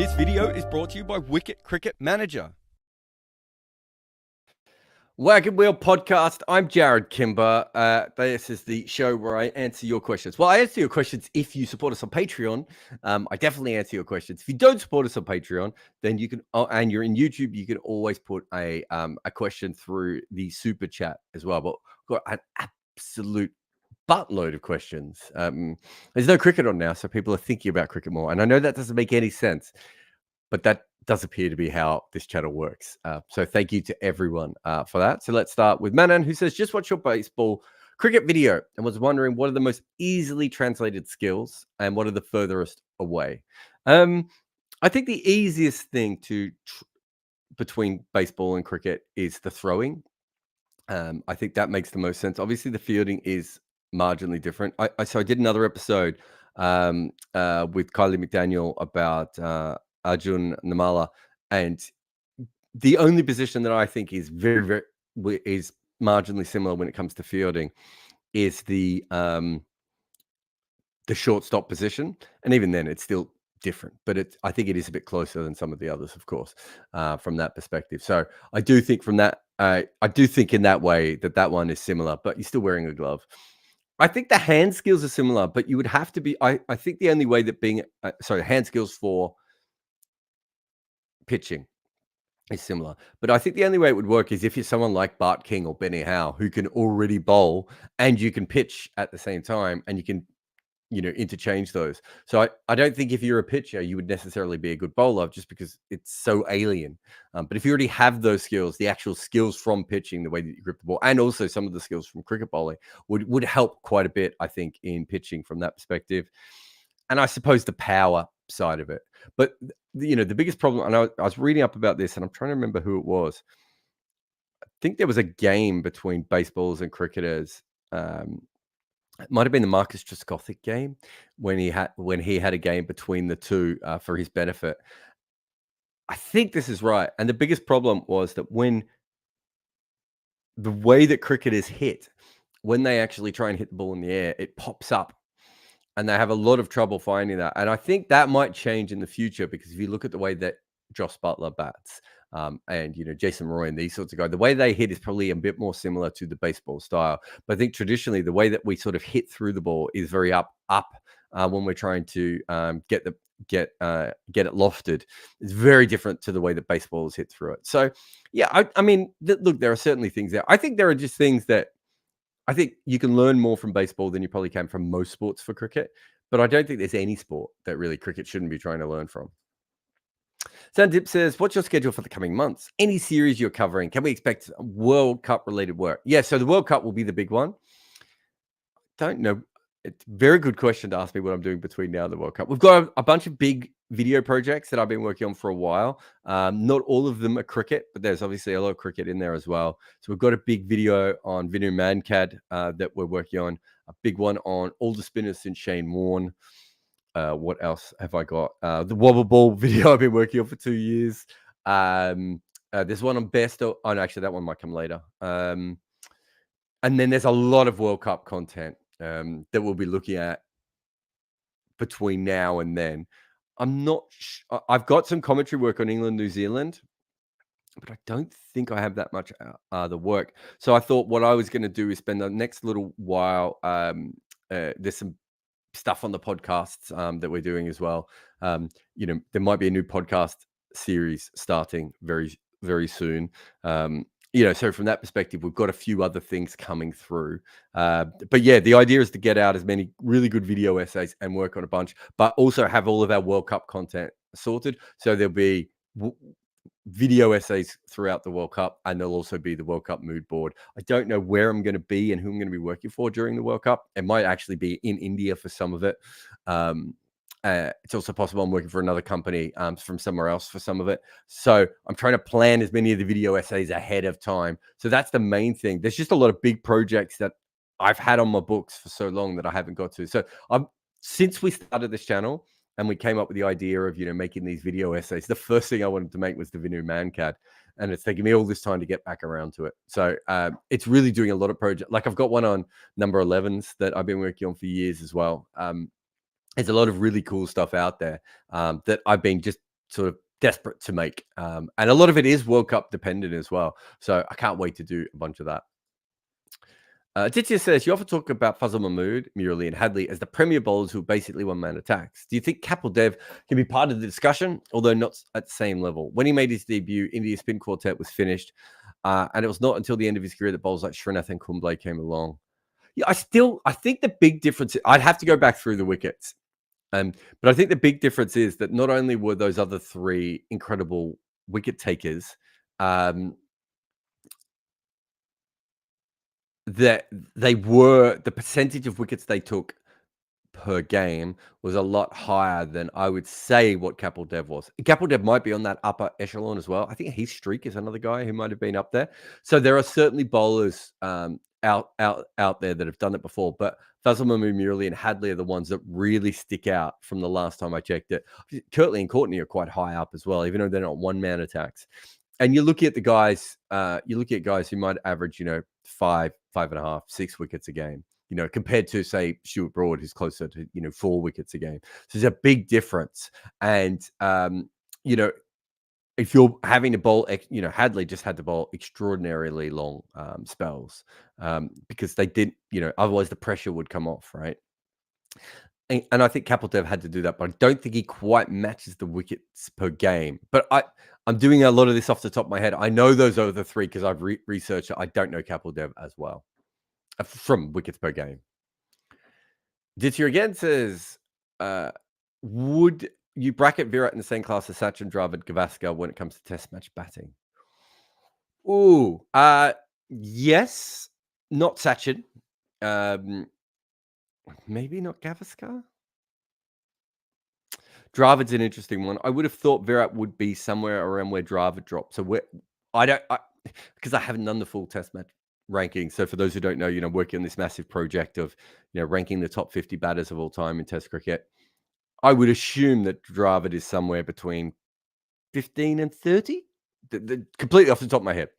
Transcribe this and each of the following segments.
This video is brought to you by Wicket Cricket Manager. Wagon Wheel podcast. I'm Jarrod Kimber. This is the show where I answer your questions. Well, I answer your questions if you support us on Patreon. I definitely answer your questions. If you don't support us on Patreon, then you can, and you're in YouTube, you can always put a question through the super chat as well. But we've got an absolute buttload of questions. There's no cricket on now, so people are thinking about cricket more. And I know that doesn't make any sense, but that does appear to be how this channel works. So thank you to everyone for that. So let's start with Manan, who says, just watch your baseball cricket video and was wondering what are the most easily translated skills and what are the furthest away. I think the easiest thing between baseball and cricket is the throwing. I think that makes the most sense. Obviously, the fielding is marginally different. So I did another episode with Kylie McDaniel about Arjun Namala, and the only position that I think is is marginally similar when it comes to fielding is the shortstop position, and even then it's still different, but I think it is a bit closer than some of the others, of course, from that perspective. So I do think from that, I do think in that way that one is similar, but you're still wearing a glove. I think the hand skills are similar, but you would have to be. I think the only way that hand skills for pitching is similar, but I think the only way it would work is if you're someone like Bart King or Benny Howe who can already bowl and you can pitch at the same time, and you can interchange those. So I don't think if you're a pitcher, you would necessarily be a good bowler just because it's so alien. But if you already have those skills, the actual skills from pitching, the way that you grip the ball, and also some of the skills from cricket bowling would help quite a bit, I think, in pitching from that perspective. And I suppose the power side of it. But, the biggest problem, and I was reading up about this and I'm trying to remember who it was. I think there was a game between baseballers and cricketers. It might have been the Marcus Trescothick game when he had a game between the two for his benefit. I think this is right. And the biggest problem was that when the way that cricket is hit, when they actually try and hit the ball in the air, it pops up. And they have a lot of trouble finding that. And I think that might change in the future, because if you look at the way that Joss Butler bats, and Jason Roy and these sorts of guys, the way they hit is probably a bit more similar to the baseball style. But I think traditionally the way that we sort of hit through the ball is very up when we're trying to get it lofted. It's very different to the way that baseballers hit through it. So yeah, I mean, look, there are certainly things there. I think there are just things that I think you can learn more from baseball than you probably can from most sports for cricket. But I don't think there's any sport that really cricket shouldn't be trying to learn from. Sandip says, what's your schedule for the coming months? Any series you're covering? Can we expect World Cup related work? Yeah, so the World Cup will be the big one. Don't know. It's a very good question to ask me what I'm doing between now and the World Cup. We've got a bunch of big video projects that I've been working on for a while. Not all of them are cricket, but there's obviously a lot of cricket in there as well. So we've got a big video on Vinu Mankad that we're working on, a big one on all the spinners since Shane Warne. What else have I got? The Wobble Ball video I've been working on for 2 years. There's one on best. No, actually, that one might come later. And then there's a lot of World Cup content that we'll be looking at between now and then. I'm not. I've got some commentary work on England, New Zealand, but I don't think I have that much the work. So I thought what I was going to do is spend the next little while. There's some stuff on the podcasts that we're doing as well. There might be a new podcast series starting very, very soon. So from that perspective, we've got a few other things coming through. But yeah, the idea is to get out as many really good video essays and work on a bunch, but also have all of our World Cup content sorted. So there'll be video essays throughout the World Cup, and there'll also be the World Cup mood board. I don't know where I'm going to be and who I'm going to be working for during the World Cup. It might actually be in India for some of it. It's also possible I'm working for another company from somewhere else for some of it. So I'm trying to plan as many of the video essays ahead of time. So that's the main thing. There's just a lot of big projects that I've had on my books for so long that I haven't got to. So since we started this channel and we came up with the idea of, making these video essays, the first thing I wanted to make was the Vinu Mankad. And it's taken me all this time to get back around to it. So it's really doing a lot of projects. Like I've got one on number 11s that I've been working on for years as well. There's a lot of really cool stuff out there that I've been just sort of desperate to make. And a lot of it is World Cup dependent as well. So I can't wait to do a bunch of that. Aditya says, you often talk about Fazal Mahmood, Murali, and Hadley as the premier bowlers who are basically one-man attacks. Do you think Kapil Dev can be part of the discussion, although not at the same level? When he made his debut, India's spin quartet was finished, and it was not until the end of his career that bowlers like Srinath and Kumble came along. Yeah, I think the big difference, I'd have to go back through the wickets, but I think the big difference is that not only were those other three incredible wicket takers, that the percentage of wickets they took per game was a lot higher than I would say what Kapil Dev was. Kapil Dev might be on that upper echelon as well. I think Heath Streak is another guy who might have been up there. So there are certainly bowlers out there that have done it before, but Fazal Mahmood, Murali, and Hadley are the ones that really stick out from the last time I checked it. Curtly and Courtney are quite high up as well, even though they're not one-man attacks. And you look at the guys, who might average, 5.5, 6 wickets a game, compared to, say, Stuart Broad, who's closer to, 4 wickets a game. So there's a big difference. And, if you're having to bowl, Hadley just had to bowl extraordinarily long spells because they didn't, otherwise the pressure would come off, right? And I think Kapil Dev had to do that, but I don't think he quite matches the wickets per game. But I'm doing a lot of this off the top of my head. I know those are the three because I've researched it. I don't know Kapil Dev as well from wickets per game. Ditya again says, would you bracket Virat in the same class as Sachin, Dravid, Gavaskar when it comes to test match batting? Ooh, yes, not Sachin. Maybe not Gavaskar. Dravid's an interesting one. I would have thought Virat would be somewhere around where Dravid dropped. So because I haven't done the full test match ranking. So for those who don't know, working on this massive project of, ranking the top 50 batters of all time in test cricket, I would assume that Dravid is somewhere between 15 and 30, completely off the top of my head.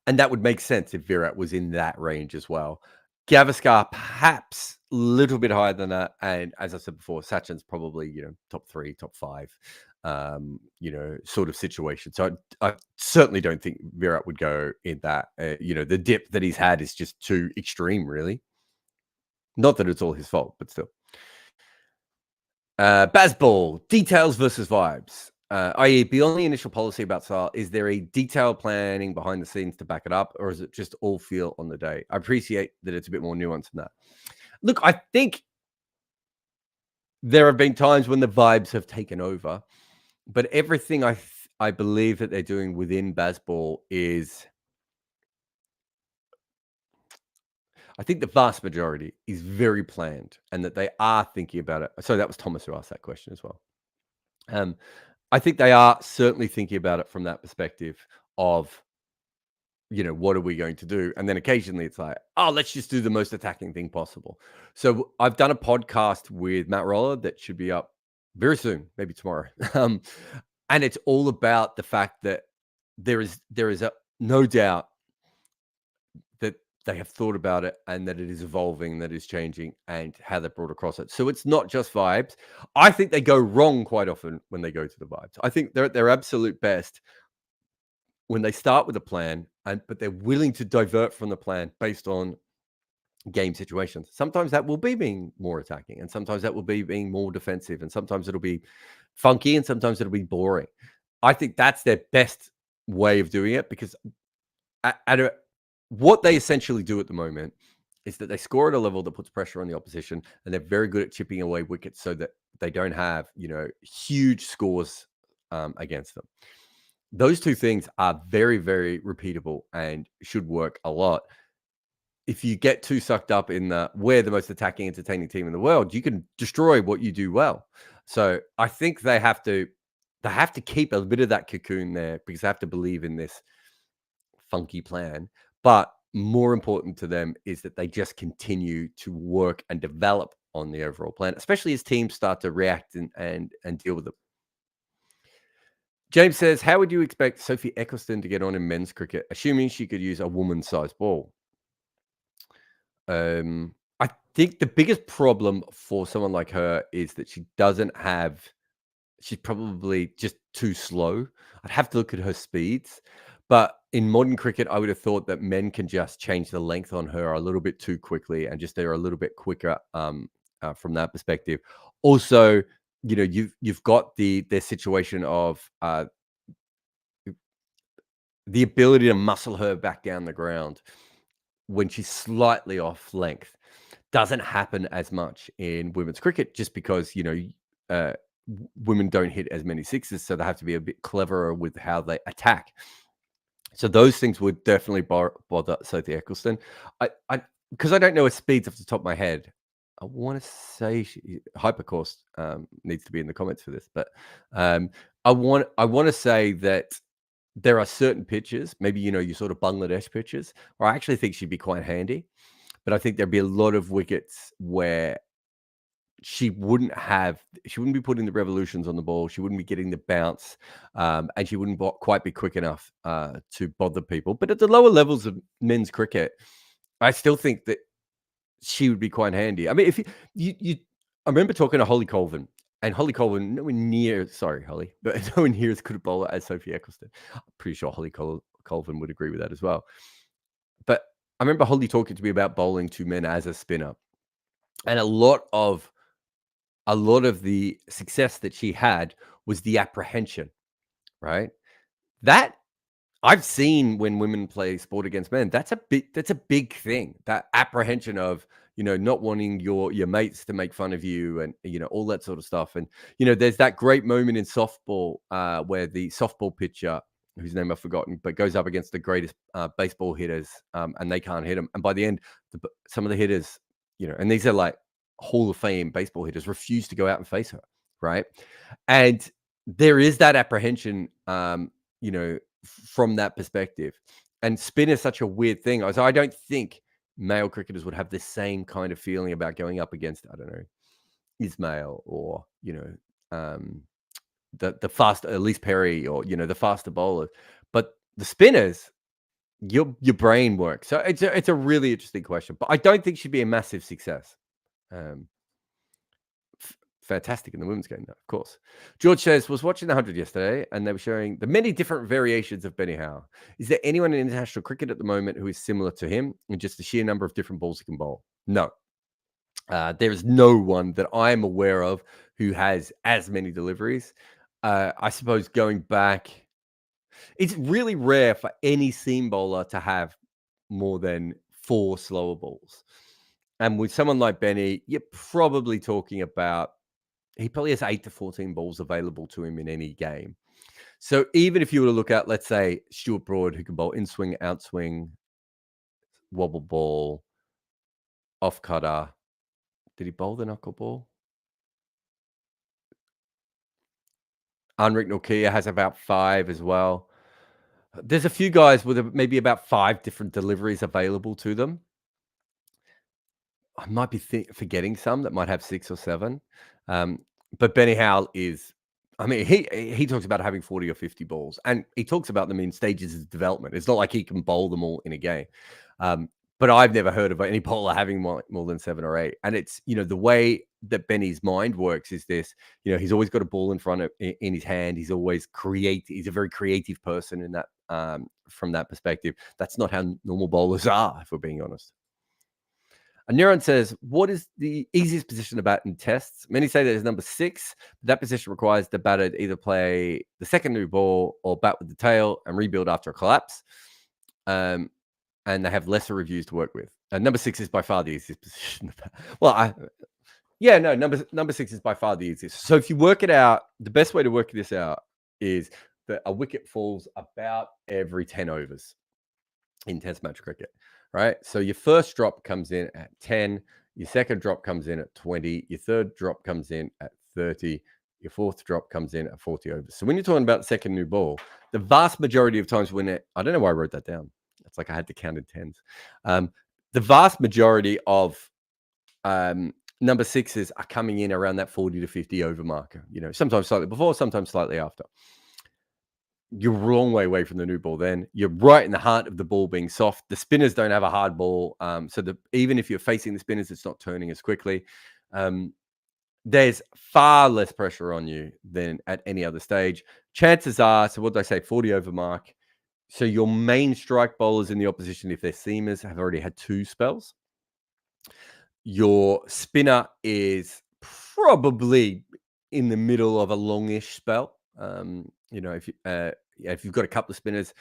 And that would make sense if Virat was in that range as well. Gavaskar, perhaps a little bit higher than that. And as I said before, Sachin's probably, top 3, top 5, sort of situation. So I certainly don't think Virat would go in that. The dip that he's had is just too extreme, really. Not that it's all his fault, but still. Bazball, details versus vibes. I.e., beyond the initial policy about style, is there a detailed planning behind the scenes to back it up, or is it just all feel on the day? I appreciate that it's a bit more nuanced than that. Look, I think there have been times when the vibes have taken over, but everything I believe that they're doing within Bazball is, I think the vast majority is very planned and that they are thinking about it. So that was Thomas who asked that question as well. I think they are certainly thinking about it from that perspective of, what are we going to do? And then occasionally it's like, oh, let's just do the most attacking thing possible. So I've done a podcast with Matt Roller that should be up very soon, maybe tomorrow. And it's all about the fact that there is no doubt that they have thought about it and that it is evolving, that is changing, and how they're brought across it. So it's not just vibes. I think they go wrong quite often when they go to the vibes. I think they're at their absolute best when they start with a plan, but they're willing to divert from the plan based on game situations. Sometimes that will be being more attacking, and sometimes that will be being more defensive, and sometimes it'll be funky, and sometimes it'll be boring. I think that's their best way of doing it because what they essentially do at the moment is that they score at a level that puts pressure on the opposition, and they're very good at chipping away wickets so that they don't have, huge scores against them. Those two things are very, very repeatable and should work a lot. If you get too sucked up in we're the most attacking, entertaining team in the world, you can destroy what you do well. So I think they have to keep a bit of that cocoon there because they have to believe in this funky plan. But more important to them is that they just continue to work and develop on the overall plan, especially as teams start to react and deal with it. James says, how would you expect Sophie Eccleston to get on in men's cricket, assuming she could use a woman-sized ball? I think the biggest problem for someone like her is that she doesn't have she's probably just too slow. I'd have to look at her speeds. But in modern cricket, I would have thought that men can just change the length on her a little bit too quickly and just they're a little bit quicker from that perspective. Also, you've got the situation of the ability to muscle her back down the ground when she's slightly off length. Doesn't happen as much in women's cricket just because, uh, women don't hit as many sixes, so they have to be a bit cleverer with how they attack. So those things would definitely bother Sophie Eccleston. Because I don't know her speeds off the top of my head. I want to say Hypercourse needs to be in the comments for this, but I want to say that there are certain pitches, maybe your sort of Bangladesh pitches, where I actually think she'd be quite handy. But I think there'd be a lot of wickets where she wouldn't be putting the revolutions on the ball. She wouldn't be getting the bounce, and she wouldn't quite be quick enough to bother people. But at the lower levels of men's cricket, I still think that she would be quite handy. I mean, if I remember talking to Holly Colvin, and Holly Colvin nowhere near, sorry, Holly, but nowhere near as good a bowler as Sophie Eccleston. I'm pretty sure Holly Colvin would agree with that as well. But I remember Holly talking to me about bowling to men as a spinner, and a lot of the success that she had was the apprehension, right? That I've seen when women play sport against men. That's a big thing. That apprehension of, not wanting your mates to make fun of you and, all that sort of stuff. And, there's that great moment in softball where the softball pitcher, whose name I've forgotten, but goes up against the greatest baseball hitters and they can't hit him. And by the end, some of the hitters, and these are like Hall of Fame baseball hitters, refuse to go out and face her, right? And there is that apprehension, from that perspective. And spin is such a weird thing. I don't think male cricketers would have the same kind of feeling about going up against, I don't know, Ismail or, the faster Elise Perry or, the faster bowlers. But the spinners, your brain works. So it's a really interesting question. But I don't think she'd be a massive success. Fantastic in the women's game, though, of course. George says, was watching the 100 yesterday, and they were showing the many different variations of Benny Howe. Is there anyone in international cricket at the moment who is similar to him in just the sheer number of different balls he can bowl? No. There is no one that I am aware of who has as many deliveries. I suppose going back, it's really rare for any seam bowler to have more than 4 slower balls. And with someone like Benny, you're probably talking about he probably has 8 to 14 balls available to him in any game. So even if you were to look at, let's say, Stuart Broad, who can bowl in swing, out swing, wobble ball, off cutter. Did he bowl the knuckle ball? Anrik Nortje has about 5 as well. There's a few guys with maybe about 5 different deliveries available to them. I might be forgetting some that might have 6 or 7. But Benny Howe is, I mean, he talks about having 40 or 50 balls, and he talks about them in stages of development. It's not like he can bowl them all in a game. But I've never heard of any bowler having more than 7 or 8. And it's, the way that Benny's mind works is this, he's always got a ball in his hand. He's always he's a very creative person in that, from that perspective. That's not how normal bowlers are, if we're being honest. And Neuron says, what is the easiest position to bat in tests? Many say that is number 6. But that position requires the batter to either play the second new ball or bat with the tail and rebuild after a collapse. And they have lesser reviews to work with. Number 6 is by far the easiest position. Well, number 6 is by far the easiest. So if you work it out, the best way to work this out is that a wicket falls about every 10 overs in test match cricket. Right. So your first drop comes in at 10, your second drop comes in at 20, your third drop comes in at 30, your fourth drop comes in at 40 overs. So when you're talking about the second new ball, the vast majority of times I don't know why I wrote that down. It's like I had to count in tens. The vast majority of number 6s are coming in around that 40 to 50 over marker, sometimes slightly before, sometimes slightly after. You're a long way away from the new ball then. You're right in the heart of the ball being soft. The spinners don't have a hard ball. So even if you're facing the spinners, it's not turning as quickly. there's far less pressure on you than at any other stage. Chances are, so what did I say, 40 over mark. So your main strike bowlers in the opposition, if they're seamers, have already had 2 spells. Your spinner is probably in the middle of a longish spell. If you've got a couple of spinners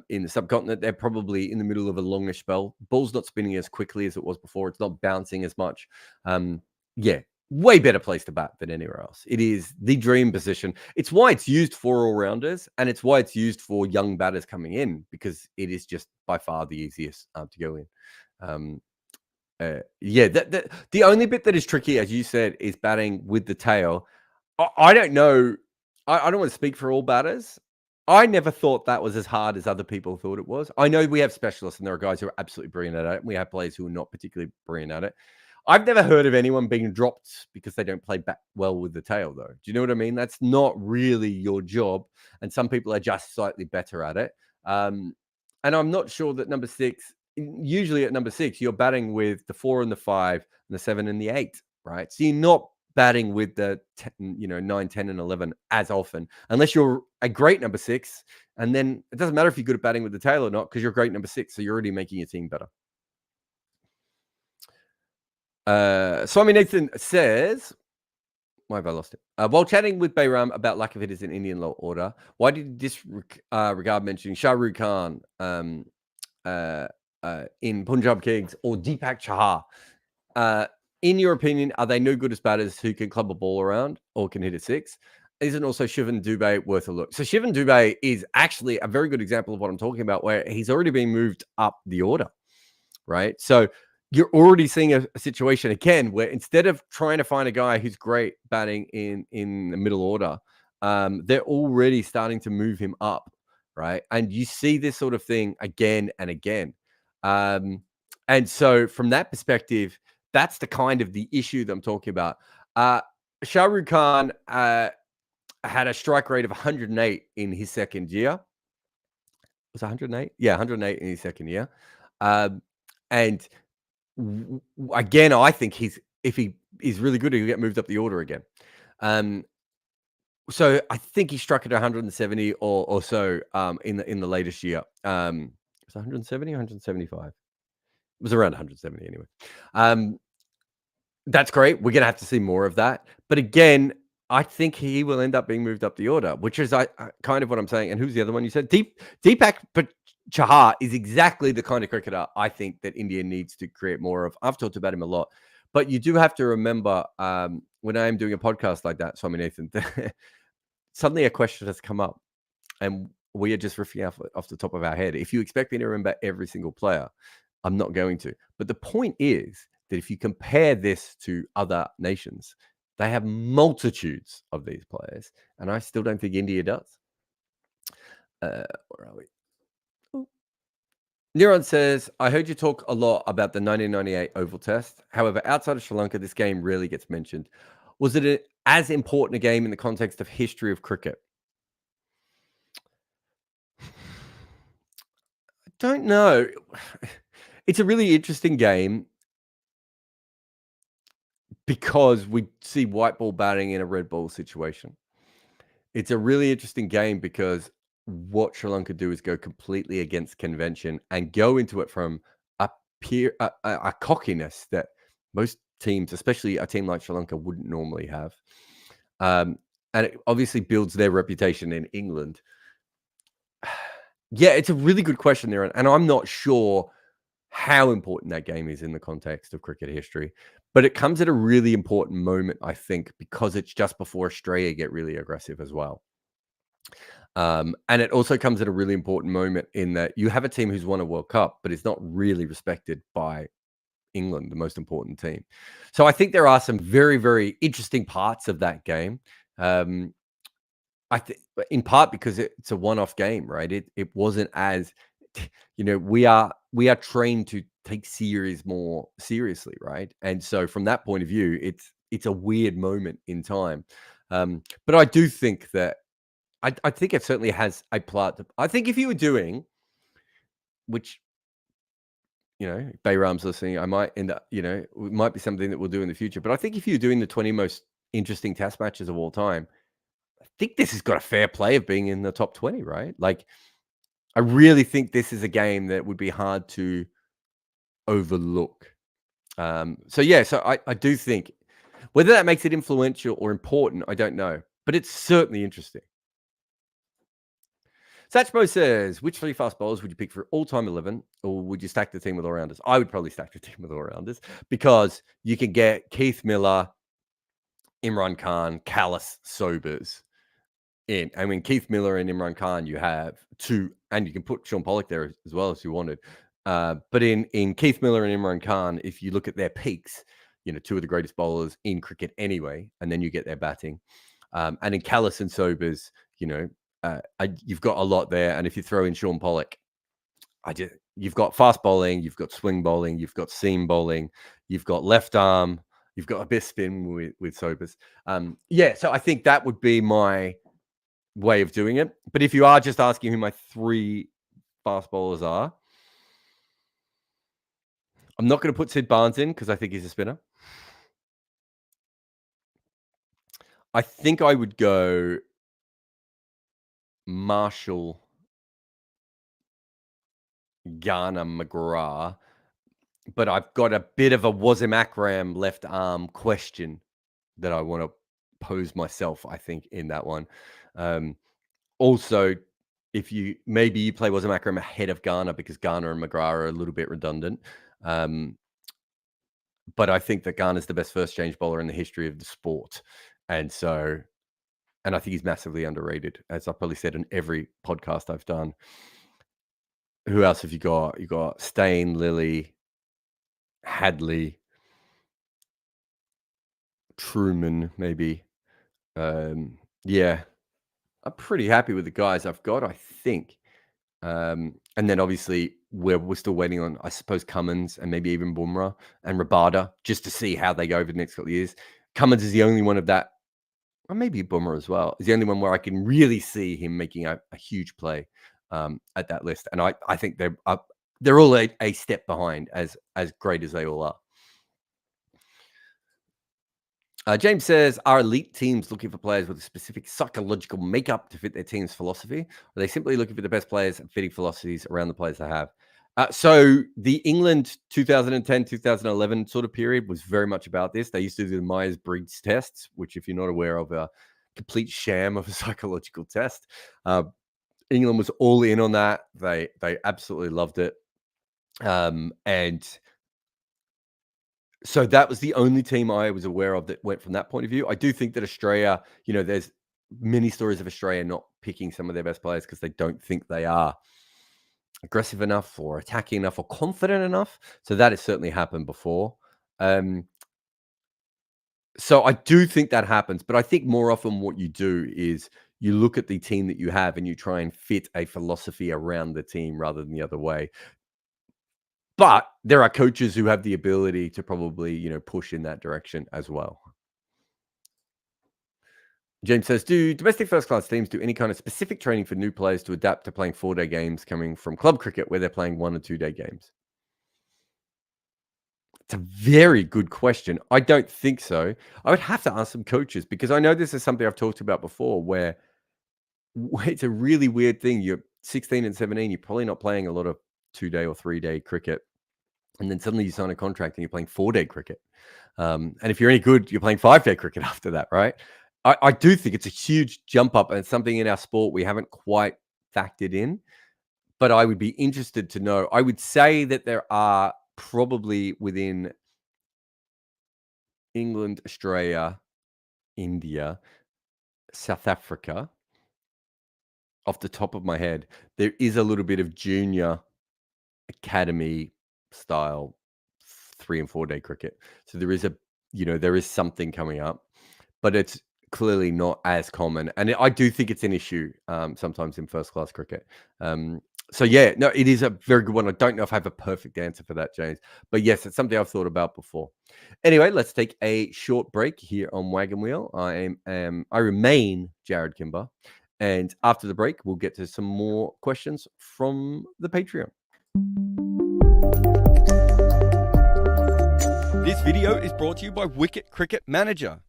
in the subcontinent, they're probably in the middle of a longish spell. Ball's not spinning as quickly as it was before. It's not bouncing as much. Yeah, way better place to bat than anywhere else. It is the dream position. It's why it's used for all-rounders, and it's why it's used for young batters coming in, because it is just by far the easiest to go in. The only bit that is tricky, as you said, is batting with the tail. I don't know. I don't want to speak for all batters. I never thought that was as hard as other people thought it was. I know we have specialists, and there are guys who are absolutely brilliant at it. We have players who are not particularly brilliant at it. I've never heard of anyone being dropped because they don't play bat well with the tail, though. Do you know what I mean? That's not really your job, and some people are just slightly better at it. And I'm not sure that number 6. Usually at number 6, you're batting with the 4 and the 5 and the 7 and the 8, right? So you're not batting with the 9, 10, and 11 as often, unless you're a great number 6. And then it doesn't matter if you're good at batting with the tail or not, because you're a great number 6. So you're already making your team better. Swami Nathan says, why have I lost it? While chatting with Bayram about lack of hitters in Indian law order, why did you disregard mentioning Shah Rukh Khan in Punjab Kings or Deepak Chahar? In your opinion, are they no good as batters who can club a ball around or can hit a 6? Isn't also Shivan Dubey worth a look? So Shivan Dubey is actually a very good example of what I'm talking about, where he's already been moved up the order, right? So you're already seeing a situation again where instead of trying to find a guy who's great batting in the middle order, they're already starting to move him up, right? And you see this sort of thing again and again. And so from that perspective, that's the kind of the issue that I'm talking about. Shah Rukh Khan had a strike rate of 108 in his second year. Was it 108? Yeah, 108 in his second year. And again, I think if he is really good, he'll get moved up the order again. So I think he struck at 170 or so in the latest year. Was it 170 or 175? It was around 170 anyway. That's great. We're going to have to see more of that. But again, I think he will end up being moved up the order, which is kind of what I'm saying. And who's the other one you said? Deepak Chahar is exactly the kind of cricketer I think that India needs to create more of. I've talked about him a lot. But you do have to remember when I am doing a podcast like that, Swami Nathan, suddenly a question has come up. And we are just riffing off the top of our head. If you expect me to remember every single player, I'm not going to. But the point is that if you compare this to other nations, they have multitudes of these players, and I still don't think India does. Where are we? Niran says, I heard you talk a lot about the 1998 Oval Test. However, outside of Sri Lanka, this game rarely gets mentioned. Was it as important a game in the context of history of cricket? I don't know. It's a really interesting game because we see white ball batting in a red ball situation. It's a really interesting game because what Sri Lanka do is go completely against convention and go into it from a cockiness that most teams, especially a team like Sri Lanka, wouldn't normally have. And it obviously builds their reputation in England. Yeah, it's a really good question there. And I'm not sure how important that game is in the context of cricket history. But it comes at a really important moment, I think, because it's just before Australia get really aggressive as well. And it also comes at a really important moment in that you have a team who's won a World Cup, but is not really respected by England, the most important team. So I think there are some very, very interesting parts of that game. I think in part because it's a one-off game, right? It wasn't as, we are trained to take series more seriously, right? And so from that point of view, it's a weird moment in time. But I do think that I think it certainly has a plot. I think if you were doing, which, Bayram's listening, I might end up, it might be something that we'll do in the future. But I think if you're doing the 20 most interesting test matches of all time, I think this has got a fair play of being in the top 20, right? Like, I really think this is a game that would be hard to overlook. So I do think whether that makes it influential or important, I don't know, but it's certainly interesting. Satchmo says, which 3 fast bowlers would you pick for all-time 11, or would you stack the team with all-rounders? I would probably stack the team with all-rounders because you can get Keith Miller, Imran Khan, Callis, Sobers in. I mean, Keith Miller and Imran Khan, you have 2, and you can put Sean Pollock there as well if you wanted. But in Keith Miller and Imran Khan, if you look at their peaks, 2 of the greatest bowlers in cricket anyway, and then you get their batting. And in Callis and Sobers, you've got a lot there. And if you throw in Sean Pollock, you've got fast bowling, you've got swing bowling, you've got seam bowling, you've got left arm, you've got a bit of spin with Sobers. So I think that would be my way of doing it. But if you are just asking who my 3 fast bowlers are, I'm not going to put Sid Barnes in because I think he's a spinner. I think I would go Marshall, Garner, McGrath, but I've got a bit of a Wasim Akram left arm question that I want to pose myself, I think, in that one. Also, if you play Wasim Akram ahead of Garner because Garner and McGrath are a little bit redundant. But I think that Garner's the best first change bowler in the history of the sport. And I think he's massively underrated, as I've probably said in every podcast I've done. Who else have you got? You got Stain, Lilly, Hadley, Truman, maybe. Yeah, I'm pretty happy with the guys I've got, I think. And then obviously we're still waiting on, I suppose, Cummins and maybe even Bumrah and Rabada just to see how they go over the next couple of years. Cummins is the only one of that, or maybe Bumrah as well, is the only one where I can really see him making a huge play at that list. And I think they're all a step behind, as great as they all are. James says, are elite teams looking for players with a specific psychological makeup to fit their team's philosophy? Or are they simply looking for the best players and fitting philosophies around the players they have? So the England 2010, 2011 sort of period was very much about this. They used to do the Myers-Briggs tests, which, if you're not aware of, a complete sham of a psychological test. England was all in on that. They absolutely loved it. And so that was the only team I was aware of that went from that point of view. I do think that Australia, there's many stories of Australia not picking some of their best players because they don't think they are aggressive enough or attacking enough or confident enough. So that has certainly happened before. So I do think that happens, but I think more often what you do is you look at the team that you have and you try and fit a philosophy around the team rather than the other way. But there are coaches who have the ability to probably, push in that direction as well. James says, do domestic first-class teams do any kind of specific training for new players to adapt to playing 4-day games coming from club cricket where they're playing 1 or 2-day games? It's a very good question. I don't think so. I would have to ask some coaches because I know this is something I've talked about before where it's a really weird thing. You're 16 and 17, you're probably not playing a lot of 2-day or 3-day cricket. And then suddenly you sign a contract and you're playing 4-day cricket. And if you're any good, you're playing 5-day cricket after that, right? I do think it's a huge jump up and it's something in our sport we haven't quite factored in. But I would be interested to know. I would say that there are probably within England, Australia, India, South Africa, off the top of my head, there is a little bit of junior academy style 3 and 4-day cricket. So there is something coming up, but it's clearly not as common. And I do think it's an issue sometimes in first class cricket. So yeah, no, it is a very good one. I don't know if I have a perfect answer for that, James, but yes, it's something I've thought about before. Anyway, let's take a short break here on Wagon Wheel. I remain Jarrod Kimber, and after the break, we'll get to some more questions from the Patreon. This video is brought to you by Wicket Cricket Manager.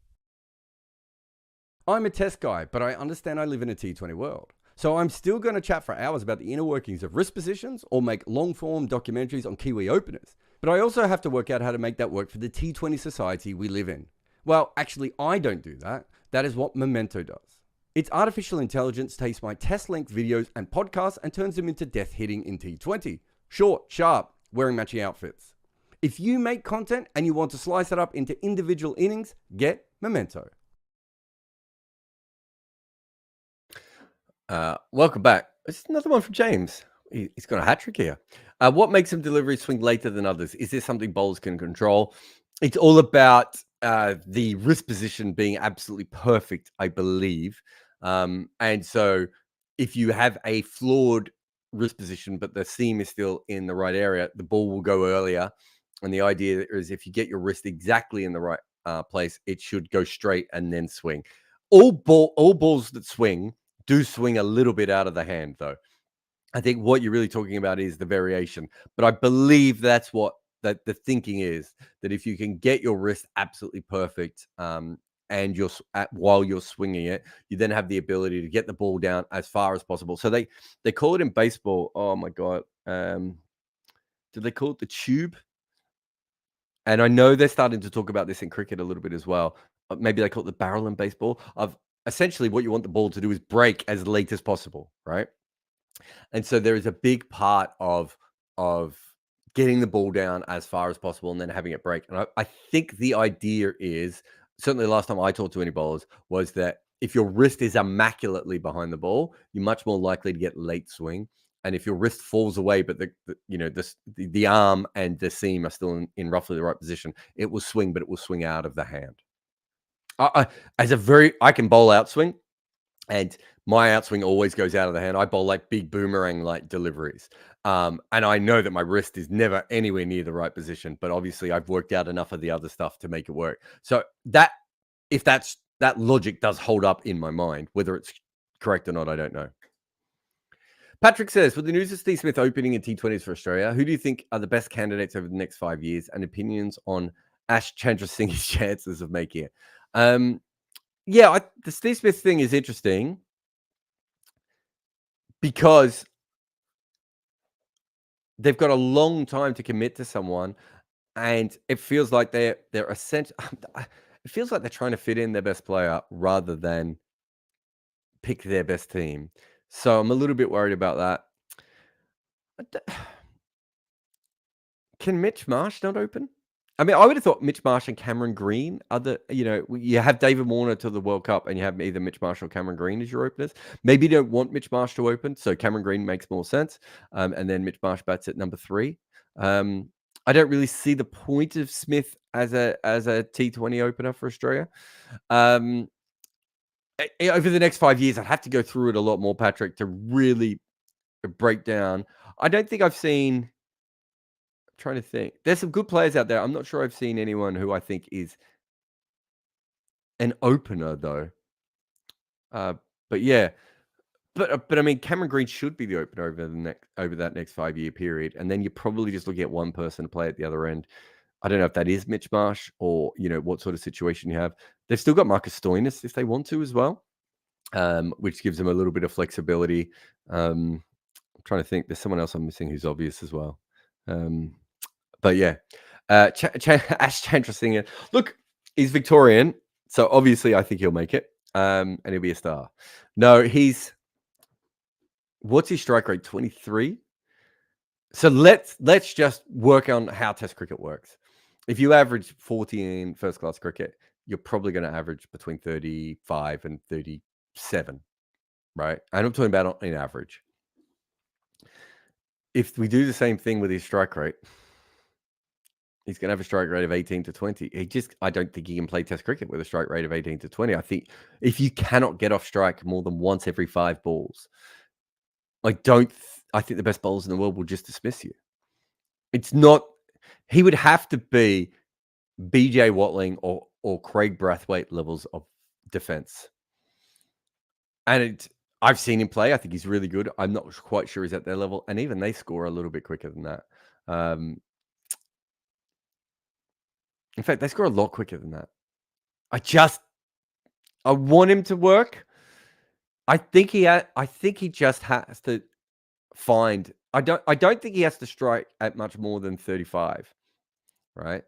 I'm a test guy, but I understand I live in a T20 world. So I'm still going to chat for hours about the inner workings of wrist positions or make long-form documentaries on Kiwi openers. But I also have to work out how to make that work for the T20 society we live in. Well, actually, I don't do that. That is what Memento does. Its artificial intelligence takes my test-length videos and podcasts and turns them into death hitting in T20. Short, sharp, wearing matching outfits. If you make content and you want to slice it up into individual innings, get Memento. Welcome back. It's another one from James. He's got a hat trick here. What makes some deliveries swing later than others? Is this something bowlers can control? It's all about the wrist position being absolutely perfect, I believe. And so if you have a flawed wrist position, but the seam is still in the right area, the ball will go earlier. And the idea is if you get your wrist exactly in the right place, it should go straight and then swing. All balls that swing do swing a little bit out of the hand, though. I think what you're really talking about is the variation. But I believe that's what that the thinking is, that if you can get your wrist absolutely perfect and while you're swinging it, you then have the ability to get the ball down as far as possible. So they call it in baseball. Oh my god, do they call it the tube? And I know they're starting to talk about this in cricket a little bit as well. Maybe they call it the barrel in baseball. Of essentially what you want the ball to do is break as late as possible, right? And so there is a big part of getting the ball down as far as possible and then having it break. And I think the idea is, certainly the last time I talked to any bowlers, was that if your wrist is immaculately behind the ball, you're much more likely to get late swing. And if your wrist falls away, but the arm and the seam are still in roughly the right position, it will swing, but it will swing out of the hand. I can bowl outswing, and my outswing always goes out of the hand. I bowl like big boomerang like deliveries. And I know that my wrist is never anywhere near the right position, but obviously I've worked out enough of the other stuff to make it work. So that logic does hold up in my mind, whether it's correct or not, I don't know. Patrick says, with the news of Steve Smith opening in T20s for Australia, who do you think are the best candidates over the next 5 years, and opinions on Ash Chandrasingh's chances of making it? The Steve Smith thing is interesting because they've got a long time to commit to someone, and it feels like they're essential. It feels like they're trying to fit in their best player rather than pick their best team. So I'm a little bit worried about that. Can Mitch Marsh not open? I mean, I would have thought Mitch Marsh and Cameron Green you have David Warner to the World Cup and you have either Mitch Marsh or Cameron Green as your openers. Maybe you don't want Mitch Marsh to open, so Cameron Green makes more sense. And then Mitch Marsh bats at number 3. I don't really see the point of Smith as a T20 opener for Australia. Over the next 5 years, I'd have to go through it a lot more, Patrick, to really break down. I don't think I've seen... Trying to think. There's some good players out there. I'm not sure I've seen anyone who I think is an opener, though. But yeah. But I mean, Cameron Green should be the opener over that next 5-year period. And then you're probably just looking at one person to play at the other end. I don't know if that is Mitch Marsh or, what sort of situation you have. They've still got Marcus Stoinis if they want to as well, which gives them a little bit of flexibility. I'm trying to think. There's someone else I'm missing who's obvious as well. But yeah, Ash Chandrasinghe. Look, he's Victorian, so obviously I think he'll make it, and he'll be a star. No, what's his strike rate? 23. So let's just work on how Test cricket works. If you average 40 in first class cricket, you're probably going to average between 35 and 37, right? And I'm talking about in average. If we do the same thing with his strike rate, he's going to have a strike rate of 18 to 20. I don't think he can play Test cricket with a strike rate of 18 to 20. I think if you cannot get off strike more than once every 5 balls, I think the best bowlers in the world will just dismiss you. It's not... He would have to be BJ Watling or Craig Brathwaite levels of defense. And I've seen him play. I think he's really good. I'm not quite sure he's at their level. And even they score a little bit quicker than that. In fact, they score a lot quicker than that. I want him to work. I think he just has to find. I don't think he has to strike at much more than 35, right?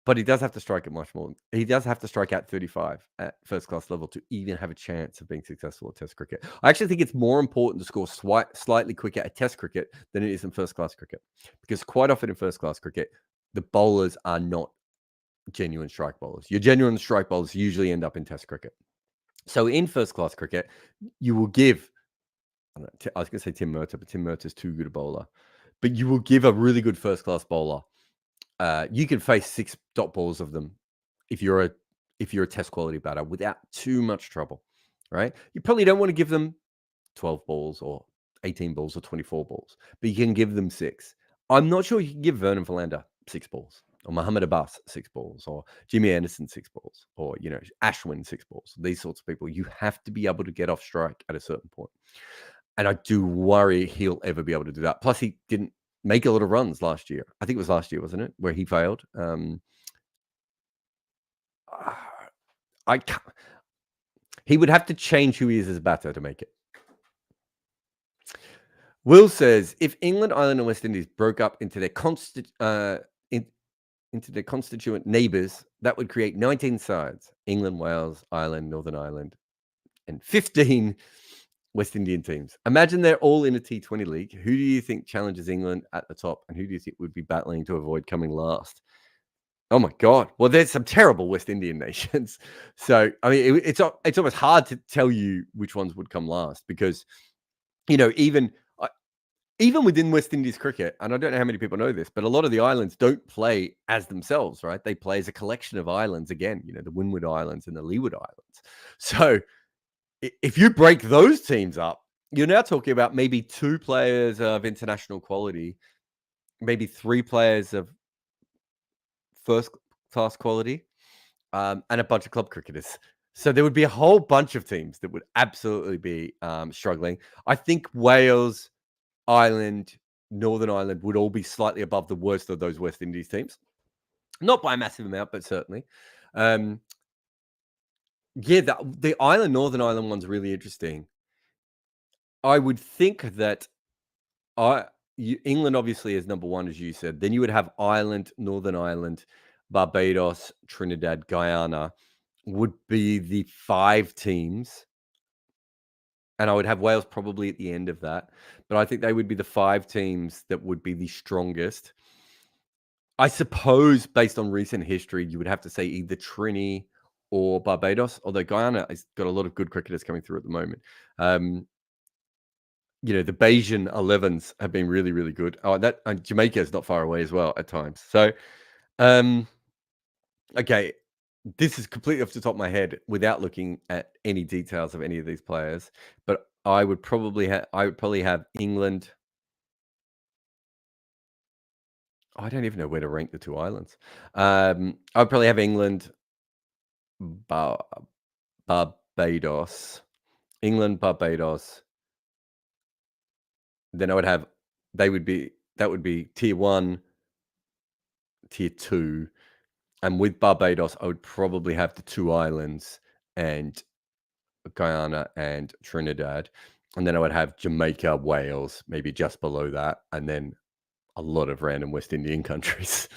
But he does have to strike at much more. He does have to strike at 35 at first class level to even have a chance of being successful at Test cricket. I actually think it's more important to score slightly quicker at Test cricket than it is in first class cricket, because quite often in first class cricket, the bowlers are not genuine strike bowlers. Your genuine strike bowlers usually end up in Test cricket. So in first class cricket, you will give. I was going to say Tim Murtagh, but Tim Murtagh's too good a bowler. But you will give a really good first class bowler. You can face 6 dot balls of them if you're a Test quality batter without too much trouble, right? You probably don't want to give them 12 balls or 18 balls or 24 balls, but you can give them 6. I'm not sure you can give Vernon Philander 6 balls, or Muhammad Abbas 6 balls, or Jimmy Anderson 6 balls, or Ashwin 6 balls. These sorts of people, you have to be able to get off strike at a certain point. And I do worry he'll ever be able to do that. Plus, he didn't make a lot of runs last year. I think it was last year, wasn't it, where he failed? He would have to change who he is as a batter to make it. Will says, if England, Ireland, and West Indies broke up into their constituent neighbours, that would create 19 sides: England, Wales, Ireland, Northern Ireland, and 15 West Indian teams. Imagine they're all in a T20 league. Who do you think challenges England at the top, and who do you think would be battling to avoid coming last? Oh my God! Well, there's some terrible West Indian nations. So I mean, it's almost hard to tell you which ones would come last, because even within West Indies cricket, and I don't know how many people know this, but a lot of the islands don't play as themselves, right? They play as a collection of islands. Again, the Windward Islands and the Leeward Islands. So if you break those teams up, you're now talking about maybe 2 players of international quality, maybe 3 players of first class quality, and a bunch of club cricketers. So there would be a whole bunch of teams that would absolutely be struggling. I think Wales, Ireland, Northern Ireland would all be slightly above the worst of those West Indies teams. Not by a massive amount, but certainly. The Northern Ireland one's really interesting. I would think that England obviously is number 1, as you said. Then you would have Ireland, Northern Ireland, Barbados, Trinidad, Guyana would be the 5 teams. And I would have Wales probably at the end of that. But I think they would be the 5 teams that would be the strongest. I suppose based on recent history, you would have to say either Trini or Barbados, although Guyana has got a lot of good cricketers coming through at the moment. The Bayesian 11s have been really, really good. Jamaica is not far away as well at times. So, okay, this is completely off the top of my head without looking at any details of any of these players, but I would probably have England. I don't even know where to rank the 2 islands. I'd probably have England, Barbados, Barbados. Then that would be tier 1, tier 2. And with Barbados, I would probably have the 2 islands and Guyana and Trinidad. And then I would have Jamaica, Wales, maybe just below that. And then a lot of random West Indian countries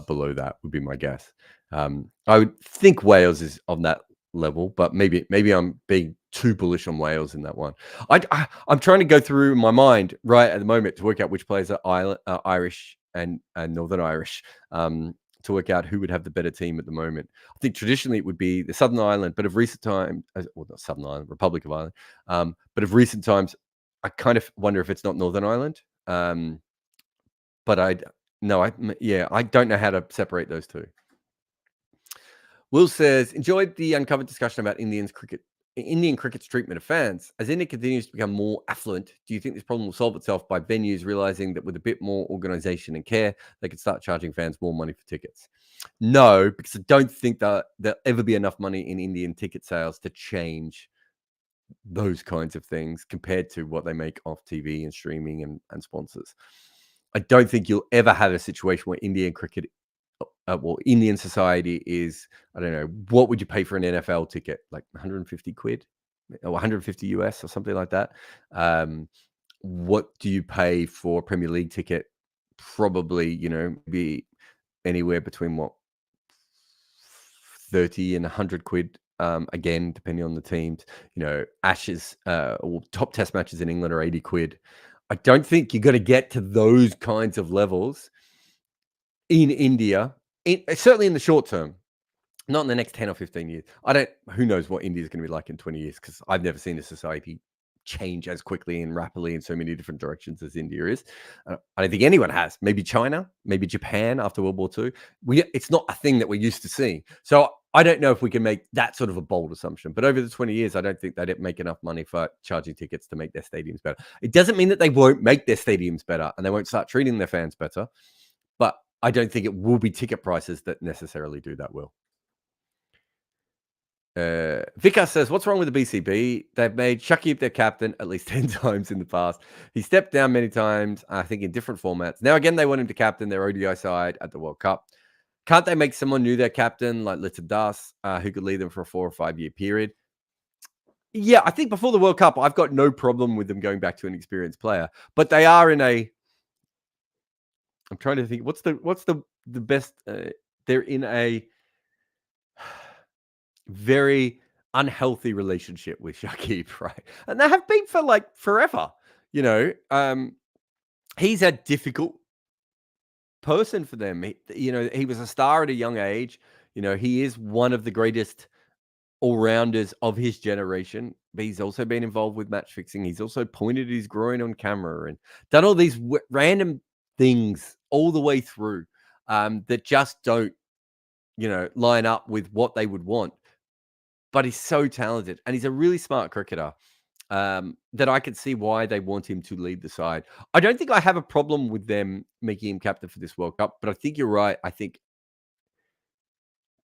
below that would be my guess. I would think Wales is on that level, but maybe I'm being too bullish on Wales in that one. I'm trying to go through my mind right at the moment to work out which players are Irish and Northern Irish, to work out who would have the better team at the moment. I think traditionally it would be the Southern Ireland, but of recent time, well, not Southern Ireland, Republic of Ireland, but of recent times, I kind of wonder if it's not Northern Ireland. But I don't know how to separate those 2. Will says, enjoyed the uncovered discussion about Indian cricket's treatment of fans. As India continues to become more affluent, do you think this problem will solve itself by venues realizing that with a bit more organization and care, they could start charging fans more money for tickets? No, because I don't think that there'll ever be enough money in Indian ticket sales to change those kinds of things compared to what they make off TV and streaming and sponsors. I don't think you'll ever have a situation where Indian cricket well, Indian society is, I don't know, what would you pay for an NFL ticket? Like 150 quid or 150 US or something like that. What do you pay for a Premier League ticket? Probably, be anywhere between 30 and 100 quid. Again, depending on the teams, Ashes or top test matches in England are 80 quid. I don't think you're going to get to those kinds of levels in India, certainly in the short term, not in the next 10 or 15 years. Who knows what India is going to be like in 20 years, because I've never seen a society change as quickly and rapidly in so many different directions as India is. I don't think anyone has. Maybe China, maybe Japan after World War II. It's not a thing that we're used to seeing. So I don't know if we can make that sort of a bold assumption. But over the 20 years, I don't think they'd make enough money for charging tickets to make their stadiums better. It doesn't mean that they won't make their stadiums better and they won't start treating their fans better. But I don't think it will be ticket prices that necessarily do that well. Vikas says, what's wrong with the BCB? They've made Shakib their captain at least 10 times in the past. He stepped down many times, I think in different formats. Now, again, they want him to captain their ODI side at the World Cup. Can't they make someone new their captain, like Little Das, who could lead them for a 4 or 5 year period? Yeah, I think before the World Cup, I've got no problem with them going back to an experienced player. But they are in a... I'm trying to think, what's the best... they're in a very unhealthy relationship with Shakib, right? And they have been for like forever. He's a difficult person for them. He was a star at a young age. He is one of the greatest all-rounders of his generation, but he's also been involved with match fixing. He's also pointed his groin on camera and done all these random things all the way through that just don't, line up with what they would want. But he's so talented and he's a really smart cricketer that I can see why they want him to lead the side. I don't think I have a problem with them making him captain for this World Cup, but I think you're right. I think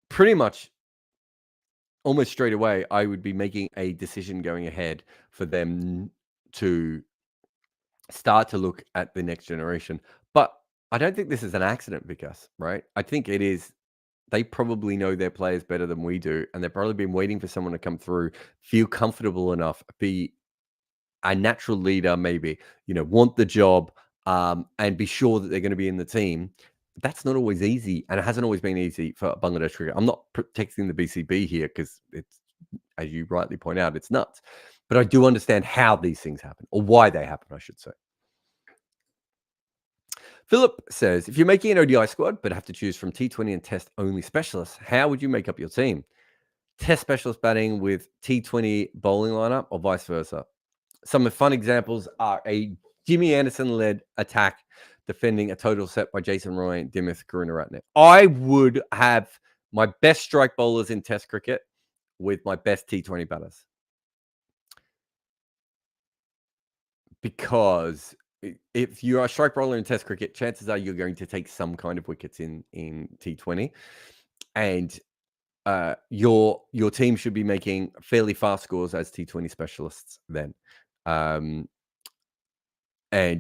pretty much almost straight away, I would be making a decision going ahead for them to start to look at the next generation. But I don't think this is an accident, Vikas, right? I think it is. They probably know their players better than we do, and they've probably been waiting for someone to come through, feel comfortable enough, be a natural leader, maybe, want the job, and be sure that they're going to be in the team. That's not always easy, and it hasn't always been easy for Bangladesh cricket. I'm not protecting the BCB here because it's, as you rightly point out, it's nuts. But I do understand how these things happen, or why they happen, I should say. Philip says, if you're making an ODI squad but have to choose from T20 and Test only specialists, how would you make up your team? Test specialist batting with T20 bowling lineup, or vice versa? Some fun examples are a Jimmy Anderson-led attack defending a total set by Jason Roy and Dimith Karunaratne. I would have my best strike bowlers in Test cricket with my best T20 batters. Because if you're a strike bowler in Test cricket, chances are you're going to take some kind of wickets in T20. And your team should be making fairly fast scores as T20 specialists then. And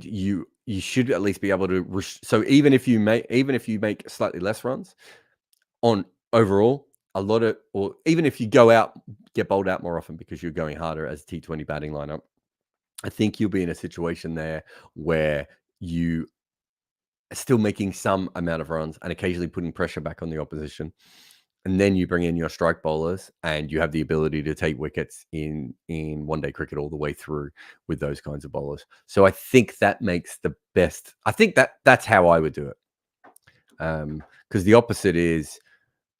you should at least be able to so even if you make slightly less runs on overall, or even if you get bowled out more often because you're going harder as T20 batting lineup, I think you'll be in a situation there where you are still making some amount of runs and occasionally putting pressure back on the opposition. And then you bring in your strike bowlers and you have the ability to take wickets in one-day cricket all the way through with those kinds of bowlers. So I think that makes the best. I think that's how I would do it. Because the opposite is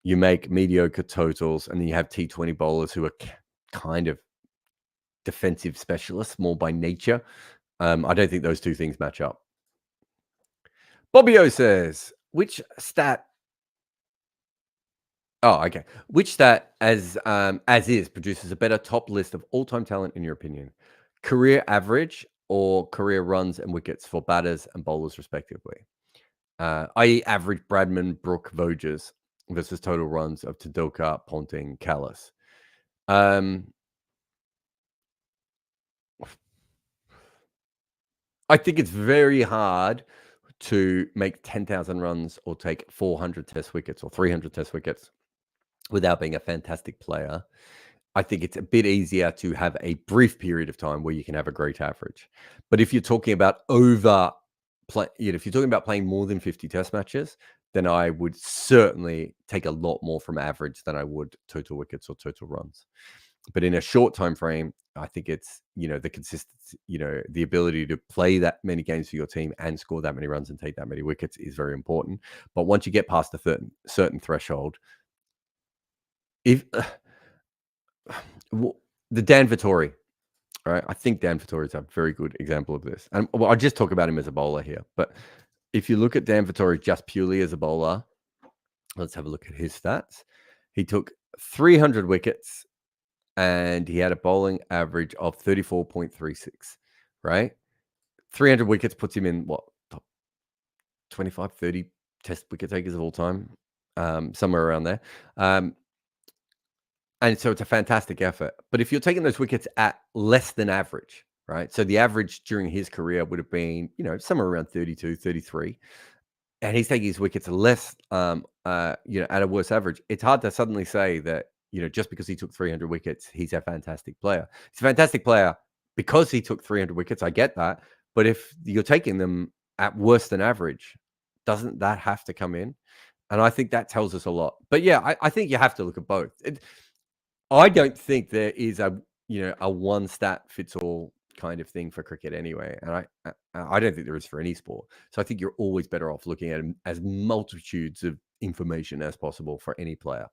you make mediocre totals and then you have T20 bowlers who are kind of defensive specialists more by nature. I don't think those two things match up. Bobby O says, which stat as is produces a better top list of all-time talent in your opinion? Career average or career runs and wickets for batters and bowlers respectively? I.e. average Bradman, Brook, Voges versus total runs of Tendulkar, Ponting, Kallis. I think it's very hard to make 10,000 runs or take 400 test wickets or 300 test wickets without being a fantastic player. I think it's a bit easier to have a brief period of time where you can have a great average. But if you're talking about if you're talking about playing more than 50 test matches, then I would certainly take a lot more from average than I would total wickets or total runs. But in a short time frame, I think it's, the consistency, the ability to play that many games for your team and score that many runs and take that many wickets is very important. But once you get past a certain threshold, if the Dan Vittori, right? I think Dan Vittori is a very good example of this. And I'll just talk about him as a bowler here. But if you look at Dan Vittori just purely as a bowler, let's have a look at his stats. He took 300 wickets and he had a bowling average of 34.36, right? 300 wickets puts him in top 25, 30 test wicket takers of all time, somewhere around there. And so it's a fantastic effort. But if you're taking those wickets at less than average, right? So the average during his career would have been, somewhere around 32, 33. And he's taking his wickets less, at a worse average. It's hard to suddenly say that, just because he took 300 wickets, he's a fantastic player. He's a fantastic player because he took 300 wickets. I get that. But if you're taking them at worse than average, doesn't that have to come in? And I think that tells us a lot. But yeah, I think you have to look at both. I don't think there is a one stat fits all kind of thing for cricket anyway, and I don't think there is for any sport. So I think you're always better off looking at as multitudes of information as possible for any player.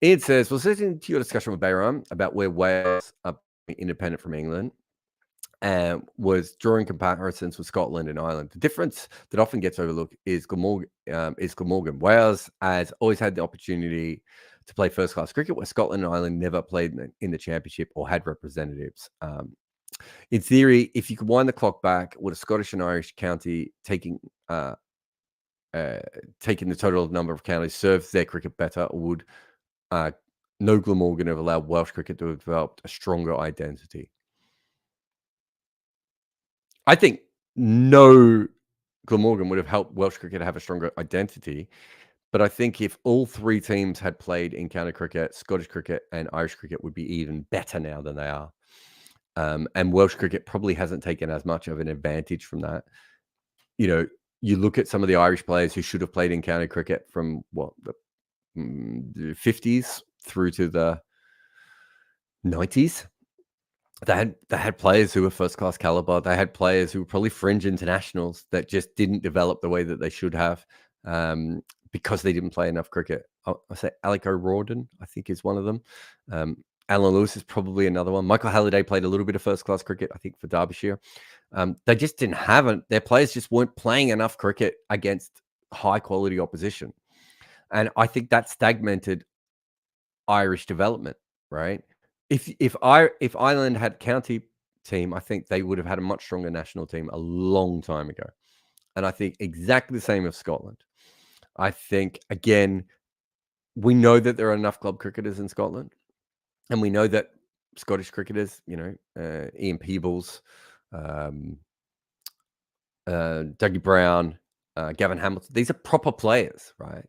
Ian says, "Well, listening to your discussion with Bayram about where Wales are independent from England, and was drawing comparisons with Scotland and Ireland. The difference that often gets overlooked is Glamorgan. Wales has always had the opportunity to play first-class cricket, where Scotland and Ireland never played in the championship or had representatives. In theory, if you could wind the clock back, would a Scottish and Irish county taking the total number of counties serve their cricket better, or would no Glamorgan have allowed Welsh cricket to have developed a stronger identity?" I think no Glamorgan would have helped Welsh cricket have a stronger identity. But I think if all three teams had played in county cricket, Scottish cricket and Irish cricket would be even better now than they are. And Welsh cricket probably hasn't taken as much of an advantage from that. You look at some of the Irish players who should have played in county cricket from the 50s through to the 90s. They had players who were first class caliber. They had players who were probably fringe internationals that just didn't develop the way that they should have, because they didn't play enough cricket. I say Alec O'Riordan, I think, is one of them. Alan Lewis is probably another one. Michael Halliday played a little bit of first class cricket, I think, for Derbyshire. They just didn't have it. Their players just weren't playing enough cricket against high quality opposition. And I think that stagnated Irish development, right? If Ireland had county team, I think they would have had a much stronger national team a long time ago. And I think exactly the same of Scotland. I think, again, we know that there are enough club cricketers in Scotland, and we know that Scottish cricketers, Ian Peebles, Dougie Brown, Gavin Hamilton, these are proper players, right?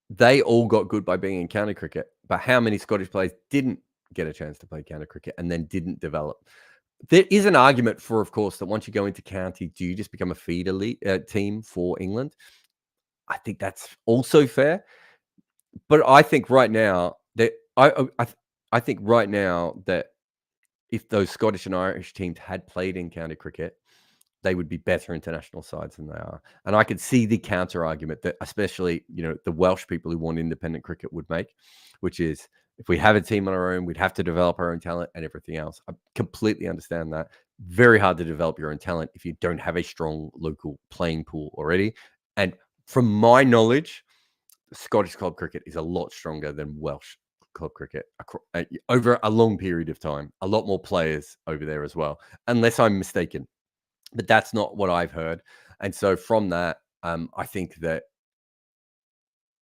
They all got good by being in county cricket, but how many Scottish players didn't get a chance to play county cricket and then didn't develop? There is an argument for, of course, that once you go into county, do you just become a feeder team for England? I think that's also fair, but I think right now that I think right now that if those Scottish and Irish teams had played in county cricket, they would be better international sides than they are. And I could see the counter argument that especially, the Welsh people who want independent cricket would make, which is, if we have a team on our own, we'd have to develop our own talent and everything else. I completely understand that. Very hard to develop your own talent if you don't have a strong local playing pool already. And from my knowledge, Scottish club cricket is a lot stronger than Welsh club cricket over a long period of time. A lot more players over there as well, unless I'm mistaken. But that's not what I've heard. And so from that, I think that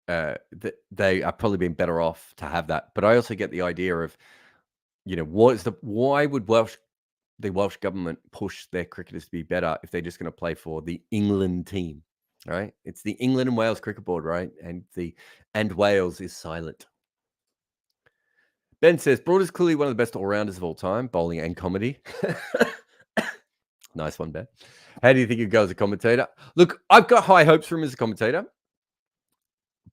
that they are probably been better off to have that. But I also get the idea of, why would Welsh the Welsh government push their cricketers to be better if they're just going to play for the England team, right? It's the England and Wales Cricket Board, right? And Wales is silent. Ben says, Broad is clearly one of the best all-rounders of all time, bowling and comedy. Nice one, Ben. How do you think he'd go as a commentator? Look, I've got high hopes for him as a commentator,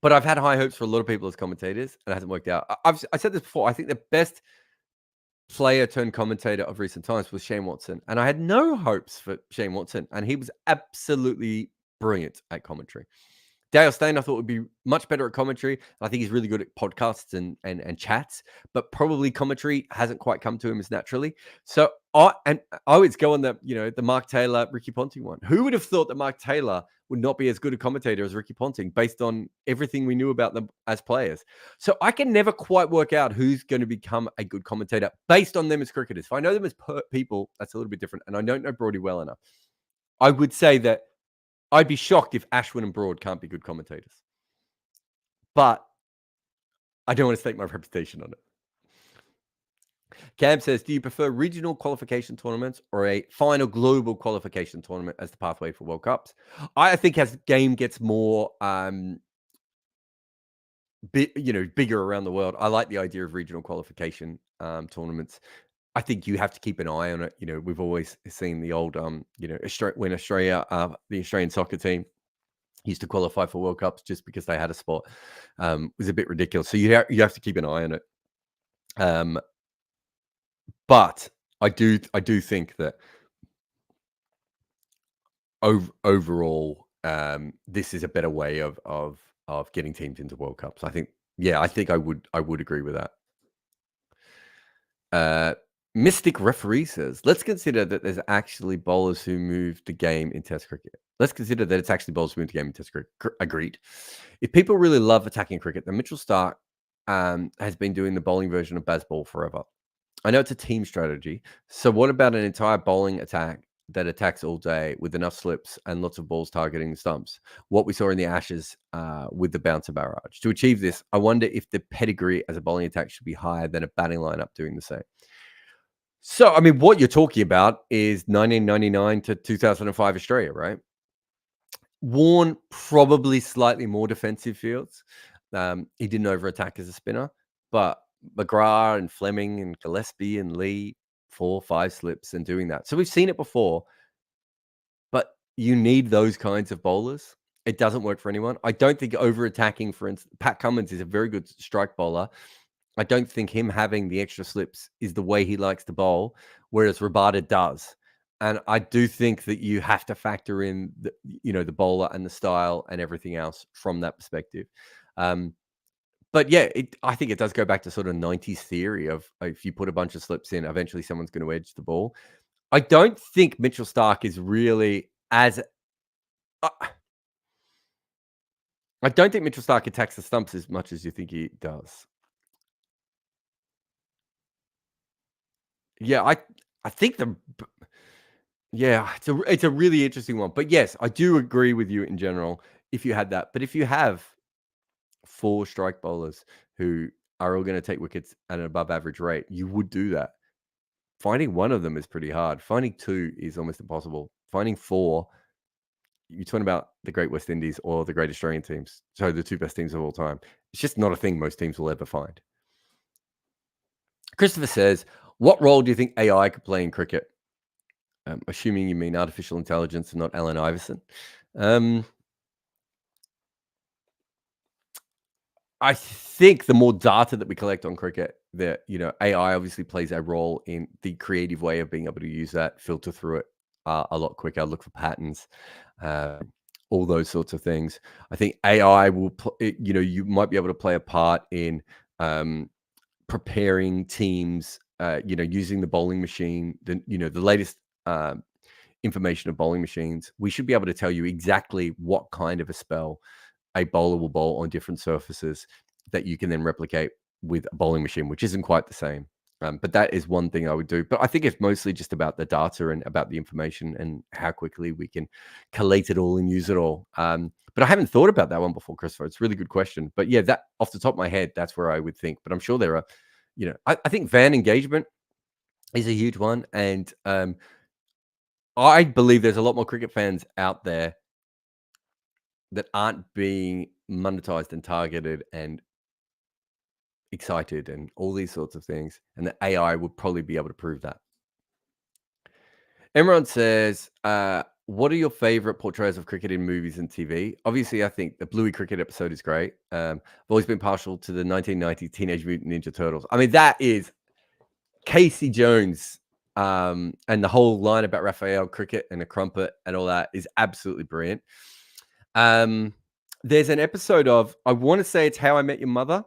but I've had high hopes for a lot of people as commentators, and it hasn't worked out. I said this before. I think the best player turned commentator of recent times was Shane Watson, and I had no hopes for Shane Watson, and he was absolutely brilliant at commentary. Dale Steyn, I thought, would be much better at commentary. I think he's really good at podcasts and chats, but probably commentary hasn't quite come to him as naturally. So I always go on the Mark Taylor, Ricky Ponting one. Who would have thought that Mark Taylor would not be as good a commentator as Ricky Ponting based on everything we knew about them as players? So I can never quite work out who's going to become a good commentator based on them as cricketers. If I know them as people, that's a little bit different, and I don't know Brody well enough. I would say that I'd be shocked if Ashwin and Broad can't be good commentators. But I don't want to stake my reputation on it. Cam says, do you prefer regional qualification tournaments or a final global qualification tournament as the pathway for World Cups? I think as the game gets more bigger around the world, I like the idea of regional qualification tournaments. I think you have to keep an eye on it. We've always seen the old, when Australia, the Australian soccer team used to qualify for World Cups just because they had a spot, was a bit ridiculous. So you have to keep an eye on it. But I do think that overall, this is a better way of getting teams into World Cups. I think I would agree with that. Mystic referee says, let's consider that there's actually bowlers who move the game in Test cricket. Let's consider that it's actually bowlers who move the game in Test cricket. Agreed. If people really love attacking cricket, then Mitchell Starc has been doing the bowling version of Bazball forever. I know it's a team strategy. So what about an entire bowling attack that attacks all day with enough slips and lots of balls targeting the stumps? What we saw in the Ashes with the bouncer barrage. To achieve this, I wonder if the pedigree as a bowling attack should be higher than a batting lineup doing the same. So, I mean, what you're talking about is 1999 to 2005 Australia, right? Warne probably slightly more defensive fields. He didn't over-attack as a spinner, but McGrath and Fleming and Gillespie and Lee, 4-5 slips and doing that. So we've seen it before, but you need those kinds of bowlers. It doesn't work for anyone. I don't think over-attacking, for instance, Pat Cummins is a very good strike bowler. I don't think him having the extra slips is the way he likes to bowl, whereas Rabada does. And I do think that you have to factor in the bowler and the style and everything else from that perspective. But yeah, I think it does go back to sort of 90s theory of if you put a bunch of slips in, eventually someone's going to edge the ball. I don't think Mitchell Starc is really as... I don't think Mitchell Starc attacks the stumps as much as you think he does. Yeah, I think it's a really interesting one. But yes, I do agree with you in general if you had that. But if you have 4 strike bowlers who are all going to take wickets at an above average rate, you would do that. Finding one of them is pretty hard. Finding 2 is almost impossible. Finding 4, you're talking about the Great West Indies or the Great Australian teams. So the 2 best teams of all time. It's just not a thing most teams will ever find. Christopher says, what role do you think AI could play in cricket? Assuming you mean artificial intelligence and not Allen Iverson. I think the more data that we collect on cricket, that AI obviously plays a role in the creative way of being able to use that, filter through it a lot quicker, look for patterns, all those sorts of things. I think AI will, you might be able to play a part in preparing teams, using the bowling machine, the latest information of bowling machines. We should be able to tell you exactly what kind of a spell a bowler will bowl on different surfaces that you can then replicate with a bowling machine, which isn't quite the same. But that is one thing I would do. But I think it's mostly just about the data and about the information and how quickly we can collate it all and use it all. But I haven't thought about that one before, Christopher. It's a really good question. But yeah, that off the top of my head, that's where I would think. But I'm sure there are, I think fan engagement is a huge one, and I believe there's a lot more cricket fans out there that aren't being monetized and targeted and excited and all these sorts of things, and the AI would probably be able to prove that. Emron says, what are your favorite portrayals of cricket in movies and TV? Obviously, I think the Bluey cricket episode is great. I've always been partial to the 1990 Teenage Mutant Ninja Turtles. I mean, that is Casey Jones, and the whole line about Raphael cricket and a crumpet and all that is absolutely brilliant. There's an episode of, I want to say it's How I Met Your Mother,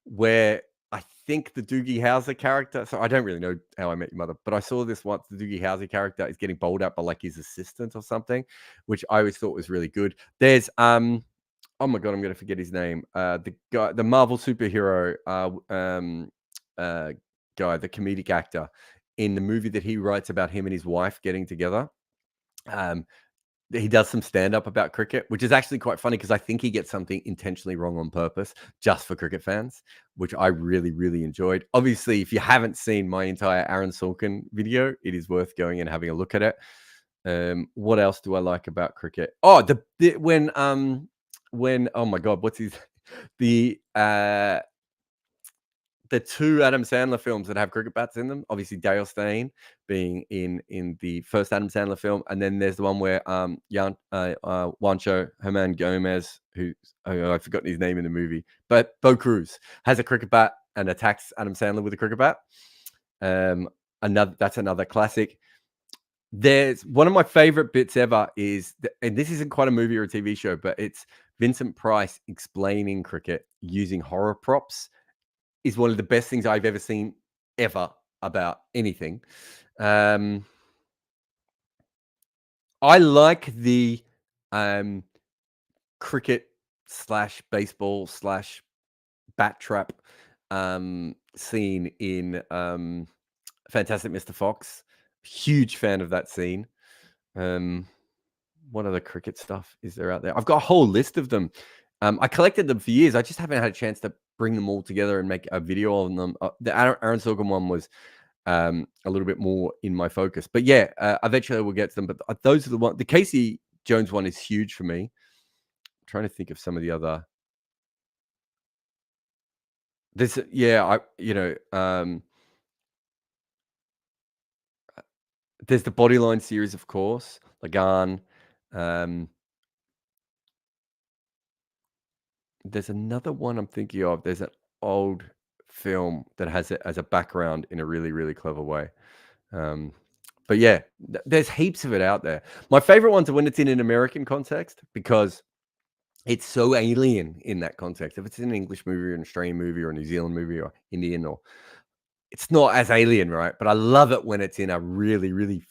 where I think the Doogie Howser character, so I don't really know How I Met Your Mother, but I saw this once, the Doogie Howser character is getting bowled out by like his assistant or something, which I always thought was really good. There's, oh my God, I'm going to forget his name. The guy, the Marvel superhero, guy, the comedic actor in the movie that he writes about him and his wife getting together. He does some stand-up about cricket, which is actually quite funny because I think he gets something intentionally wrong on purpose just for cricket fans, which I really, really enjoyed. Obviously, if you haven't seen my entire Aaron Sorkin video, it is worth going and having a look at it. What else do I like about cricket? Oh, when oh my God, what's his the two Adam Sandler films that have cricket bats in them, obviously Dale Steyn being in the first Adam Sandler film, and then there's the one where Juancho Herman Gomez, who I've forgotten his name in the movie, but Bo Cruz has a cricket bat and attacks Adam Sandler with a cricket bat. That's another classic. There's one of my favorite bits ever is, and this isn't quite a movie or a TV show, but it's Vincent Price explaining cricket using horror props. Is one of the best things I've ever seen ever about anything. I like the cricket / baseball / bat trap scene in Fantastic Mr. Fox. Huge fan of that scene. What other cricket stuff is there out there? I've got a whole list of them. I collected them for years. I just haven't had a chance to bring them all together and make a video on them. The Aaron Sorkin one was a little bit more in my focus. But yeah, eventually we'll get to them. But those are the one. The Casey Jones one is huge for me. I'm trying to think of some of the other. This, yeah, there's the Bodyline series, of course, Lagan. There's another one I'm thinking of. There's an old film that has it as a background in a really, really clever way. But yeah, there's heaps of it out there. My favorite ones are when it's in an American context because it's so alien in that context. If it's in an English movie or an Australian movie or a New Zealand movie or Indian, or it's not as alien, right? But I love it when it's in a really, really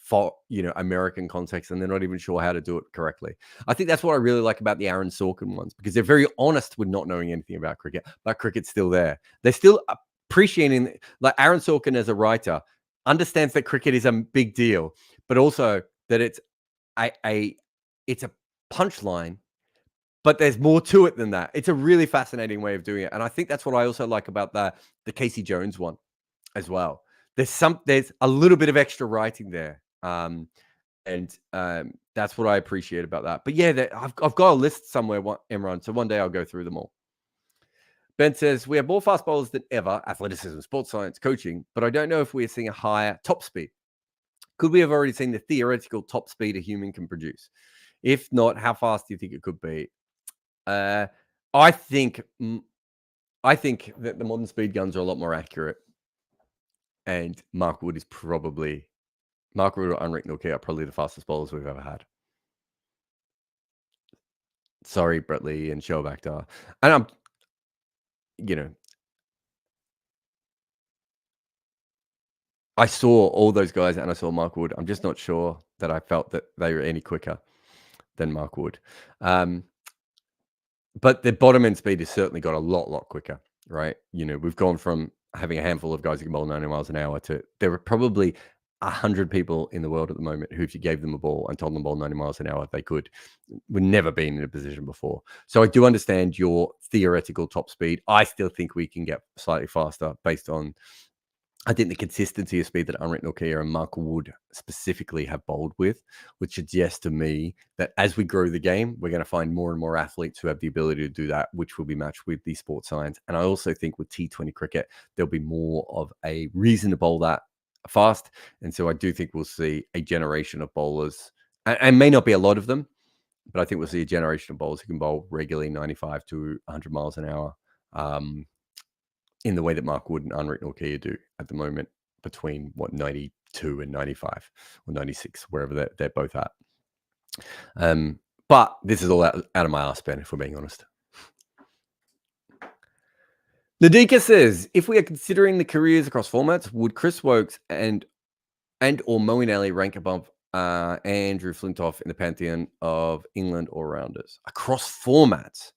American context and they're not even sure how to do it correctly. I think that's what I really like about the Aaron Sorkin ones, because they're very honest with not knowing anything about cricket, but cricket's still there. They're still appreciating, like Aaron Sorkin as a writer understands that cricket is a big deal, but also that it's a punchline, but there's more to it than that. It's a really fascinating way of doing it. And I think that's what I also like about the Casey Jones one as well. There's a little bit of extra writing there. And that's what I appreciate about that. But yeah, I've got a list somewhere, Imran, so one day I'll go through them all. Ben says, we have more fast bowlers than ever, athleticism, sports science, coaching, but I don't know if we're seeing a higher top speed. Could we have already seen the theoretical top speed a human can produce? If not, how fast do you think it could be? I think that the modern speed guns are a lot more accurate, and Mark Wood or Unrick Norkey are probably the fastest bowlers we've ever had. Sorry, Brett Lee and Shoaib Akhtar. And I saw all those guys and I saw Mark Wood. I'm just not sure that I felt that they were any quicker than Mark Wood. But the bottom end speed has certainly got a lot quicker, right? We've gone from having a handful of guys who can bowl 90 miles an hour to there are probably 100 people in the world at the moment who, if you gave them a ball and told them to bowl 90 miles an hour, they could. We've never been in a position before. So I do understand your theoretical top speed. I still think we can get slightly faster based on I think the consistency of speed that Unwritten Nokia and Michael Wood specifically have bowled with, which suggests to me that as we grow the game, we're going to find more and more athletes who have the ability to do that, which will be matched with the sports science. And I also think with T20 cricket, there'll be more of a reason to bowl that fast. And so I do think we'll see a generation of bowlers, and may not be a lot of them, but I think we'll see a generation of bowlers who can bowl regularly 95 to 100 miles an hour. In the way that Mark Wood and Unwritten Nokia do at the moment, between 92 and 95 or 96, wherever they're both at. But this is all out of my arse, Ben, if we're being honest. Nadika says, if we are considering the careers across formats, would Chris Wokes and or Moeen Ali rank above Andrew Flintoff in the pantheon of England all-rounders? Across formats?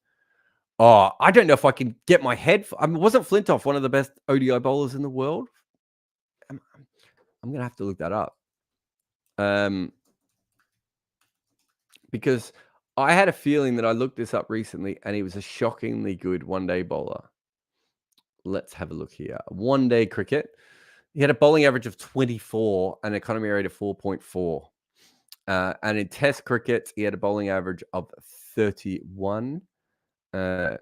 Oh, I don't know if I can get my head. Wasn't Flintoff one of the best ODI bowlers in the world? I'm going to have to look that up. Because I had a feeling that I looked this up recently and he was a shockingly good one-day bowler. Let's have a look here. One-day cricket. He had a bowling average of 24 and an economy rate of 4.4. And in Test cricket, he had a bowling average of 31. Sorry,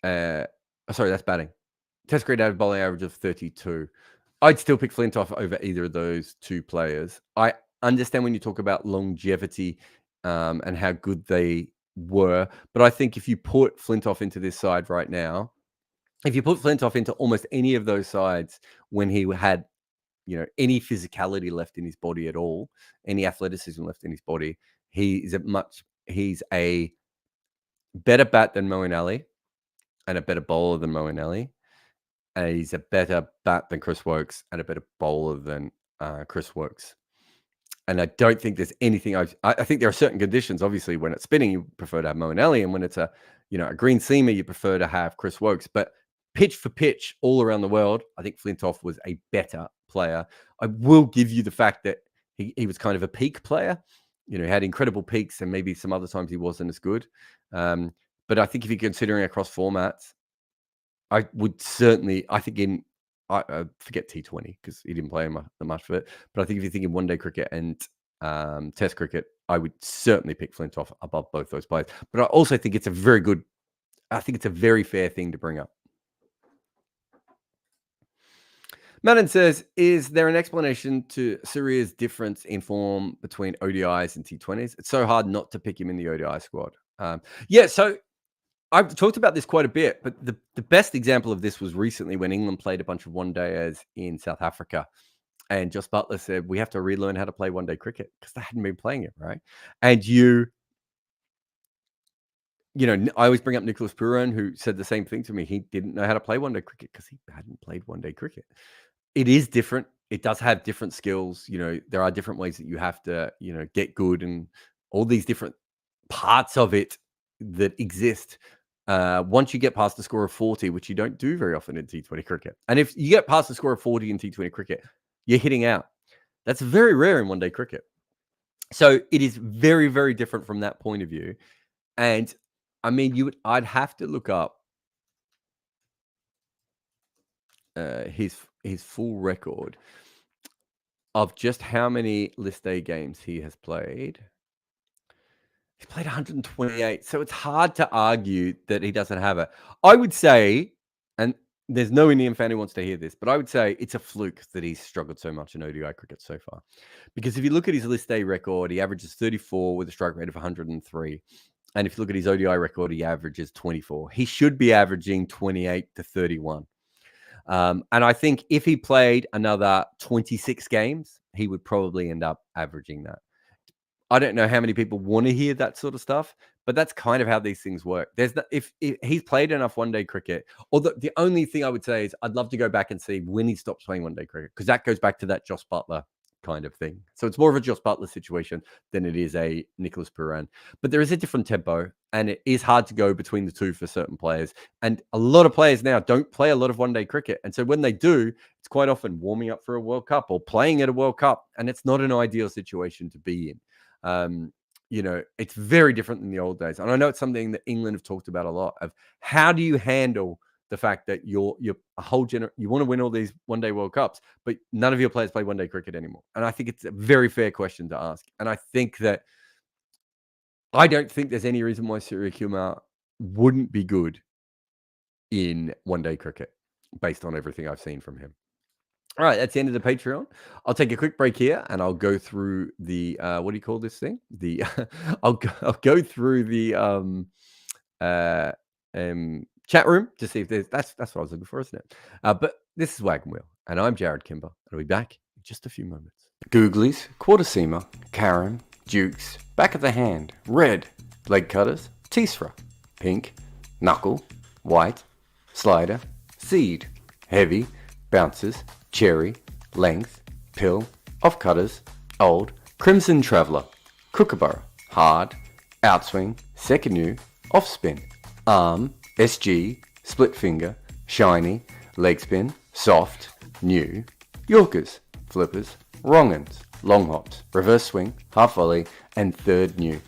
that's batting. Test cricket had a bowling average of 32. I'd still pick Flintoff over either of those two players. I understand when you talk about longevity and how good they were, but I think if you put Flintoff into this side right now, if you put Flintoff into almost any of those sides when he had, any physicality left in his body at all, any athleticism left in his body, he's a better bat than Moeen Ali and a better bowler than Moeen Ali. And he's a better bat than Chris Wokes and a better bowler than Chris Wokes. And I don't think there's anything. I think there are certain conditions. Obviously, when it's spinning, you prefer to have Moeen Ali, and when it's a green seamer, you prefer to have Chris Wokes. But pitch for pitch, all around the world, I think Flintoff was a better player. I will give you the fact that he was kind of a peak player. He had incredible peaks, and maybe some other times he wasn't as good. But I think if you're considering across formats, I would certainly. I think I forget T20 because he didn't play much of it. But I think if you're thinking one-day cricket and Test cricket, I would certainly pick Flintoff above both those players. But I also think it's a very fair thing to bring up. Madden says, is there an explanation to Surya's difference in form between ODIs and T20s? It's so hard not to pick him in the ODI squad. So I've talked about this quite a bit, but the best example of this was recently when England played a bunch of one-dayers in South Africa. And Joss Buttler said, we have to relearn how to play one-day cricket because they hadn't been playing it, right? And I always bring up Nicholas Pooran, who said the same thing to me. He didn't know how to play one-day cricket because he hadn't played one-day cricket. It is different. It does have different skills. There are different ways that you have to, get good and all these different parts of it that exist. Once you get past the score of 40, which you don't do very often in T20 cricket. And if you get past the score of 40 in T20 cricket, you're hitting out. That's very rare in one-day cricket. So it is very, very different from that point of view. And I mean, I'd have to look up his full record of just how many list day games he has played. He's played 128, so it's hard to argue that he doesn't have it. I would say, and there's no Indian fan who wants to hear this, but I would say it's a fluke that he's struggled so much in ODI cricket so far. Because if you look at his list day record, he averages 34 with a strike rate of 103. And if you look at his ODI record, he averages 24. He should be averaging 28 to 31. And I think if he played another 26 games, he would probably end up averaging that. I don't know how many people want to hear that sort of stuff, but that's kind of how these things work. If he's played enough one-day cricket, or the only thing I would say is I'd love to go back and see when he stops playing one-day cricket, because that goes back to that Joss Buttler kind of thing. So it's more of a Joss Buttler situation than it is a Nicholas Pooran. But there is a different tempo, and it is hard to go between the two for certain players. And a lot of players now don't play a lot of one-day cricket. And so when they do, it's quite often warming up for a World Cup or playing at a World Cup, and it's not an ideal situation to be in. It's very different than the old days. And I know it's something that England have talked about a lot of how do you handle the fact that you're a whole you want to win all these one-day World Cups, but none of your players play one-day cricket anymore. And I think it's a very fair question to ask. And I don't think there's any reason why Suryakumar wouldn't be good in one-day cricket based on everything I've seen from him. All right, that's the end of the Patreon. I'll take a quick break here, and I'll go through the what do you call this thing? The I'll go through the chat room to see if there's that's what I was looking for, isn't it? But this is Wagon Wheel, and I'm Jarrod Kimber, and I'll be back in just a few moments. Googlies, quarter seamer, carom, dukes, back of the hand, red, leg cutters, teesra, pink, knuckle, white, slider, seed, heavy, bouncers, cherry, length, pill, off cutters, old, crimson traveller, kookaburra, hard, outswing, second new, off spin, arm, SG, split finger, shiny, leg spin, soft, new, yorkers, flippers, wrong uns, long hops, reverse swing, half volley, and third new.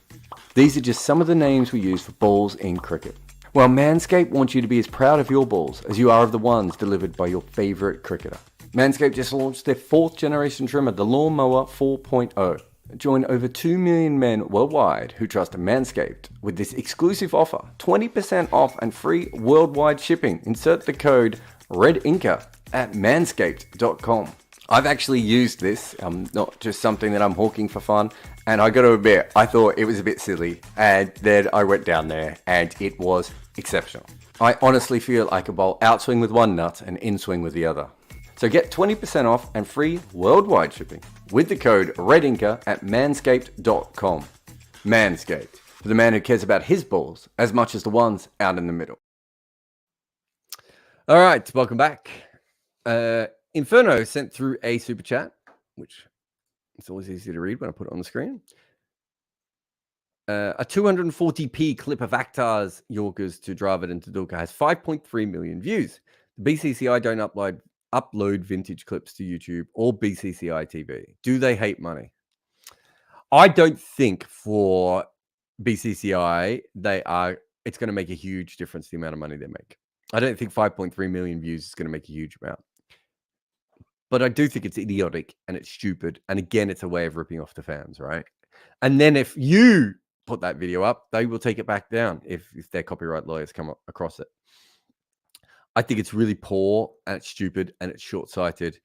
These are just some of the names we use for balls in cricket. Well, Manscaped wants you to be as proud of your balls as you are of the ones delivered by your favourite cricketer. Manscaped just launched their 4th generation trimmer, the Lawnmower 4.0. Join over 2 million men worldwide who trust Manscaped with this exclusive offer, 20% off and free worldwide shipping. Insert the code REDINKA at manscaped.com. I've actually used this, not just something that I'm hawking for fun, and I got to admit, I thought it was a bit silly, and then I went down there, and it was exceptional. I honestly feel I could bowl outswing with one nut and inswing with the other. So get 20% off and free worldwide shipping with the code REDINKA at manscaped.com. Manscaped, for the man who cares about his balls as much as the ones out in the middle. All right, welcome back. Inferno sent through a super chat, which it's always easy to read when I put it on the screen. A 240p clip of Akhtar's Yorkers to Dravid and Tendulkar has 5.3 million views. The BCCI don't upload vintage clips to YouTube or BCCI TV. Do they hate money? I don't think for BCCI it's going to make a huge difference the amount of money they make. I don't think 5.3 million views is going to make a huge amount. But I do think it's idiotic and it's stupid. And again, it's a way of ripping off the fans, right? And then if you put that video up, they will take it back down if their copyright lawyers come across it. I think it's really poor and it's stupid and it's short-sighted.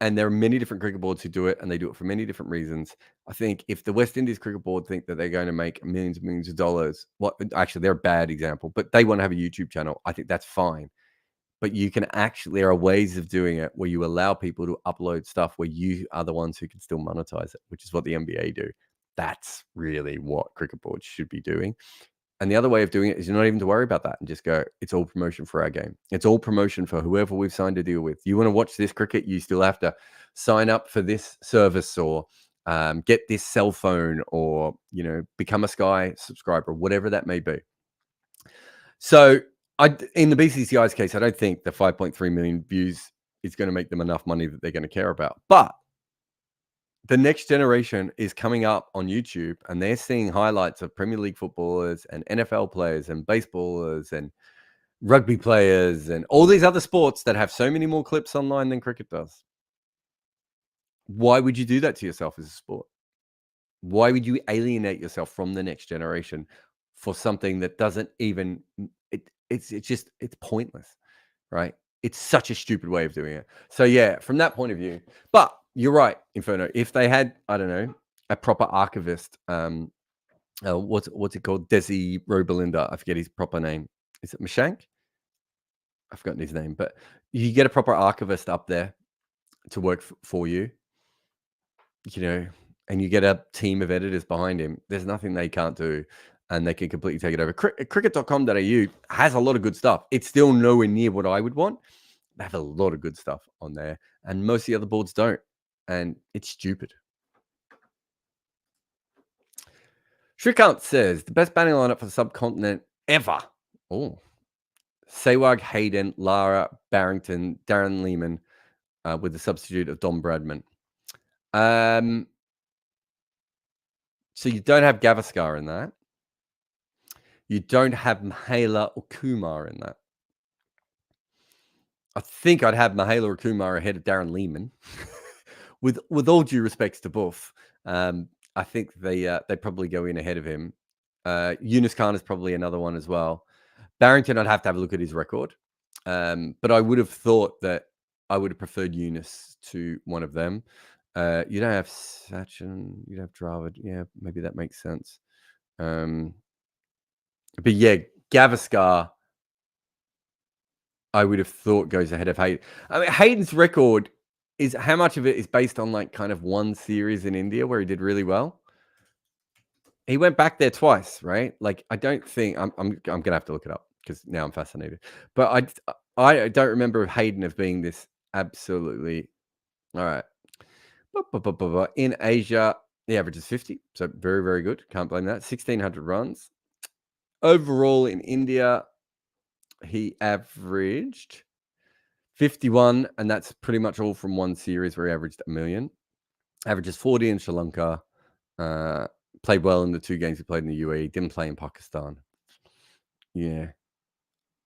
And there are many different cricket boards who do it, and they do it for many different reasons. I think if the West Indies cricket board think that they're going to make millions and millions of dollars, actually, they're a bad example, but they want to have a YouTube channel. I think that's fine. But you can there are ways of doing it where you allow people to upload stuff where you are the ones who can still monetize it, which is what the NBA do. That's really what cricket boards should be doing. And the other way of doing it is you're not even to worry about that and just go, it's all promotion for our game. It's all promotion for whoever we've signed a deal with. You want to watch this cricket, you still have to sign up for this service or get this cell phone or, become a Sky subscriber, whatever that may be. So in the BCCI's case, I don't think the 5.3 million views is going to make them enough money that they're going to care about. But the next generation is coming up on YouTube and they're seeing highlights of Premier League footballers and NFL players and baseballers and rugby players and all these other sports that have so many more clips online than cricket does. Why would you do that to yourself as a sport? Why would you alienate yourself from the next generation for something that doesn't even, it's pointless, right? It's such a stupid way of doing it. So yeah, from that point of view, but you're right, Inferno. If they had, I don't know, a proper archivist, what's it called? Desi Robelinda. I forget his proper name. Is it Mashank? I've forgotten his name, but you get a proper archivist up there to work for you, and you get a team of editors behind him. There's nothing they can't do, and they can completely take it over. Cricket.com.au has a lot of good stuff. It's still nowhere near what I would want. They have a lot of good stuff on there, and most of the other boards don't. And it's stupid. Shrikant says, the best batting lineup for the subcontinent ever. Oh. Sehwag, Hayden, Lara, Barrington, Darren Lehman, with the substitute of Don Bradman. So you don't have Gavaskar in that. You don't have Mahela or Kumar in that. I think I'd have Mahela Kumar ahead of Darren Lehman. With all due respects to Buff, I think they probably go in ahead of him. Yunus Khan is probably another one as well. Barrington, I'd have to have a look at his record. But I would have thought that I would have preferred Yunus to one of them. You don't have Sachin, you don't have Dravid. Yeah, maybe that makes sense. But yeah, Gavaskar, I would have thought goes ahead of Hayden. I mean, Hayden's record is how much of it is based on like kind of one series in India where he did really well. He went back there twice, right? Like, I don't think I'm gonna have to look it up because now I'm fascinated. But I don't remember Hayden of being this absolutely all right. In Asia, the average is 50, so very, very good. Can't blame that. 1,600 runs. Overall in India, he averaged 51, and that's pretty much all from one series where he averaged 1 million. Averages 40 in Sri Lanka. Played well in the 2 games he played in the UAE. Didn't play in Pakistan. Yeah.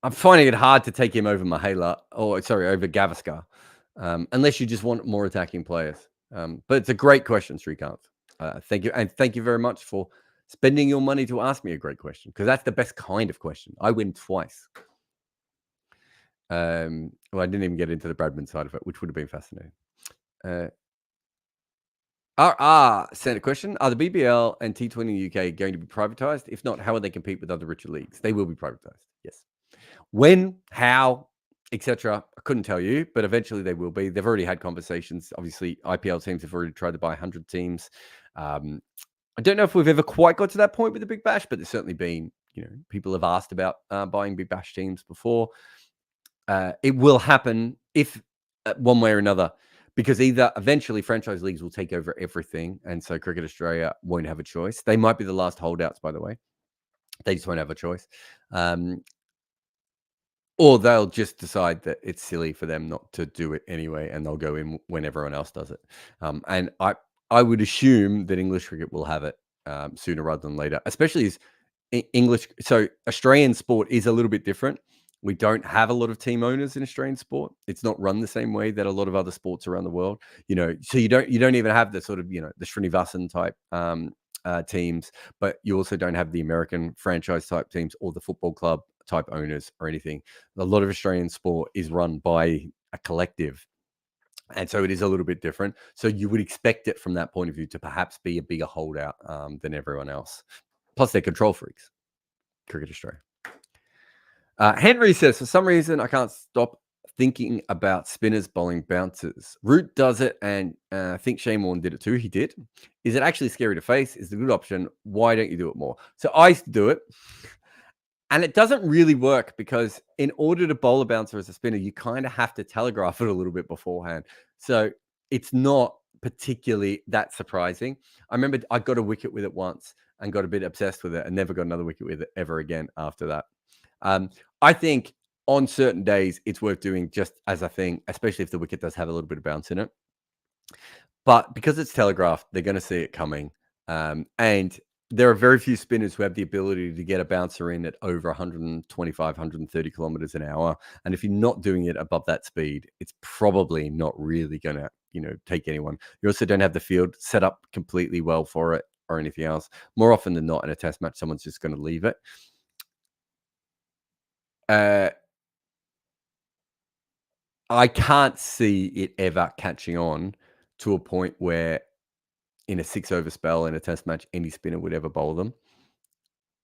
I'm finding it hard to take him over Mahela, over Gavaskar, unless you just want more attacking players. But it's a great question, Srikanth. Thank you. And thank you very much for spending your money to ask me a great question, because that's the best kind of question. I win twice. Well, I didn't even get into the Bradman side of it, which would have been fascinating. Sent a question. Are the BBL and T20 UK going to be privatized? If not, how will they compete with other richer leagues? They will be privatized. Yes. When, how, etc. I couldn't tell you, but eventually they will be. They've already had conversations. Obviously, IPL teams have already tried to buy 100 teams. I don't know if we've ever quite got to that point with the Big Bash, but there's certainly been, people have asked about buying Big Bash teams before. It will happen if one way or another, because either eventually franchise leagues will take over everything, and so Cricket Australia won't have a choice. They might be the last holdouts, by the way. They just won't have a choice. Or they'll just decide that it's silly for them not to do it anyway, and they'll go in when everyone else does it. And I would assume that English cricket will have it sooner rather than later, especially as English. So Australian sport is a little bit different. We don't have a lot of team owners in Australian sport. It's not run the same way that a lot of other sports around the world. So you don't even have the sort of the Srinivasan type teams, but you also don't have the American franchise type teams or the football club type owners or anything. A lot of Australian sport is run by a collective, and so it is a little bit different. So you would expect it from that point of view to perhaps be a bigger holdout than everyone else. Plus, they're control freaks. Cricket Australia. Henry says, for some reason, I can't stop thinking about spinners bowling bouncers. Root does it, and I think Shane Warne did it too. He did. Is it actually scary to face? Is it a good option? Why don't you do it more? So I used to do it, and it doesn't really work, because in order to bowl a bouncer as a spinner, you kind of have to telegraph it a little bit beforehand. So it's not particularly that surprising. I remember I got a wicket with it once and got a bit obsessed with it and never got another wicket with it ever again after that. I think on certain days it's worth doing just as a thing, especially if the wicket does have a little bit of bounce in it. But because it's telegraphed, they're going to see it coming. And there are very few spinners who have the ability to get a bouncer in at over 125, 130 kilometers an hour. And if you're not doing it above that speed, it's probably not really going to, take anyone. You also don't have the field set up completely well for it or anything else. More often than not, in a test match, someone's just going to leave it. I can't see it ever catching on to a point where in a 6-over spell in a test match, any spinner would ever bowl them.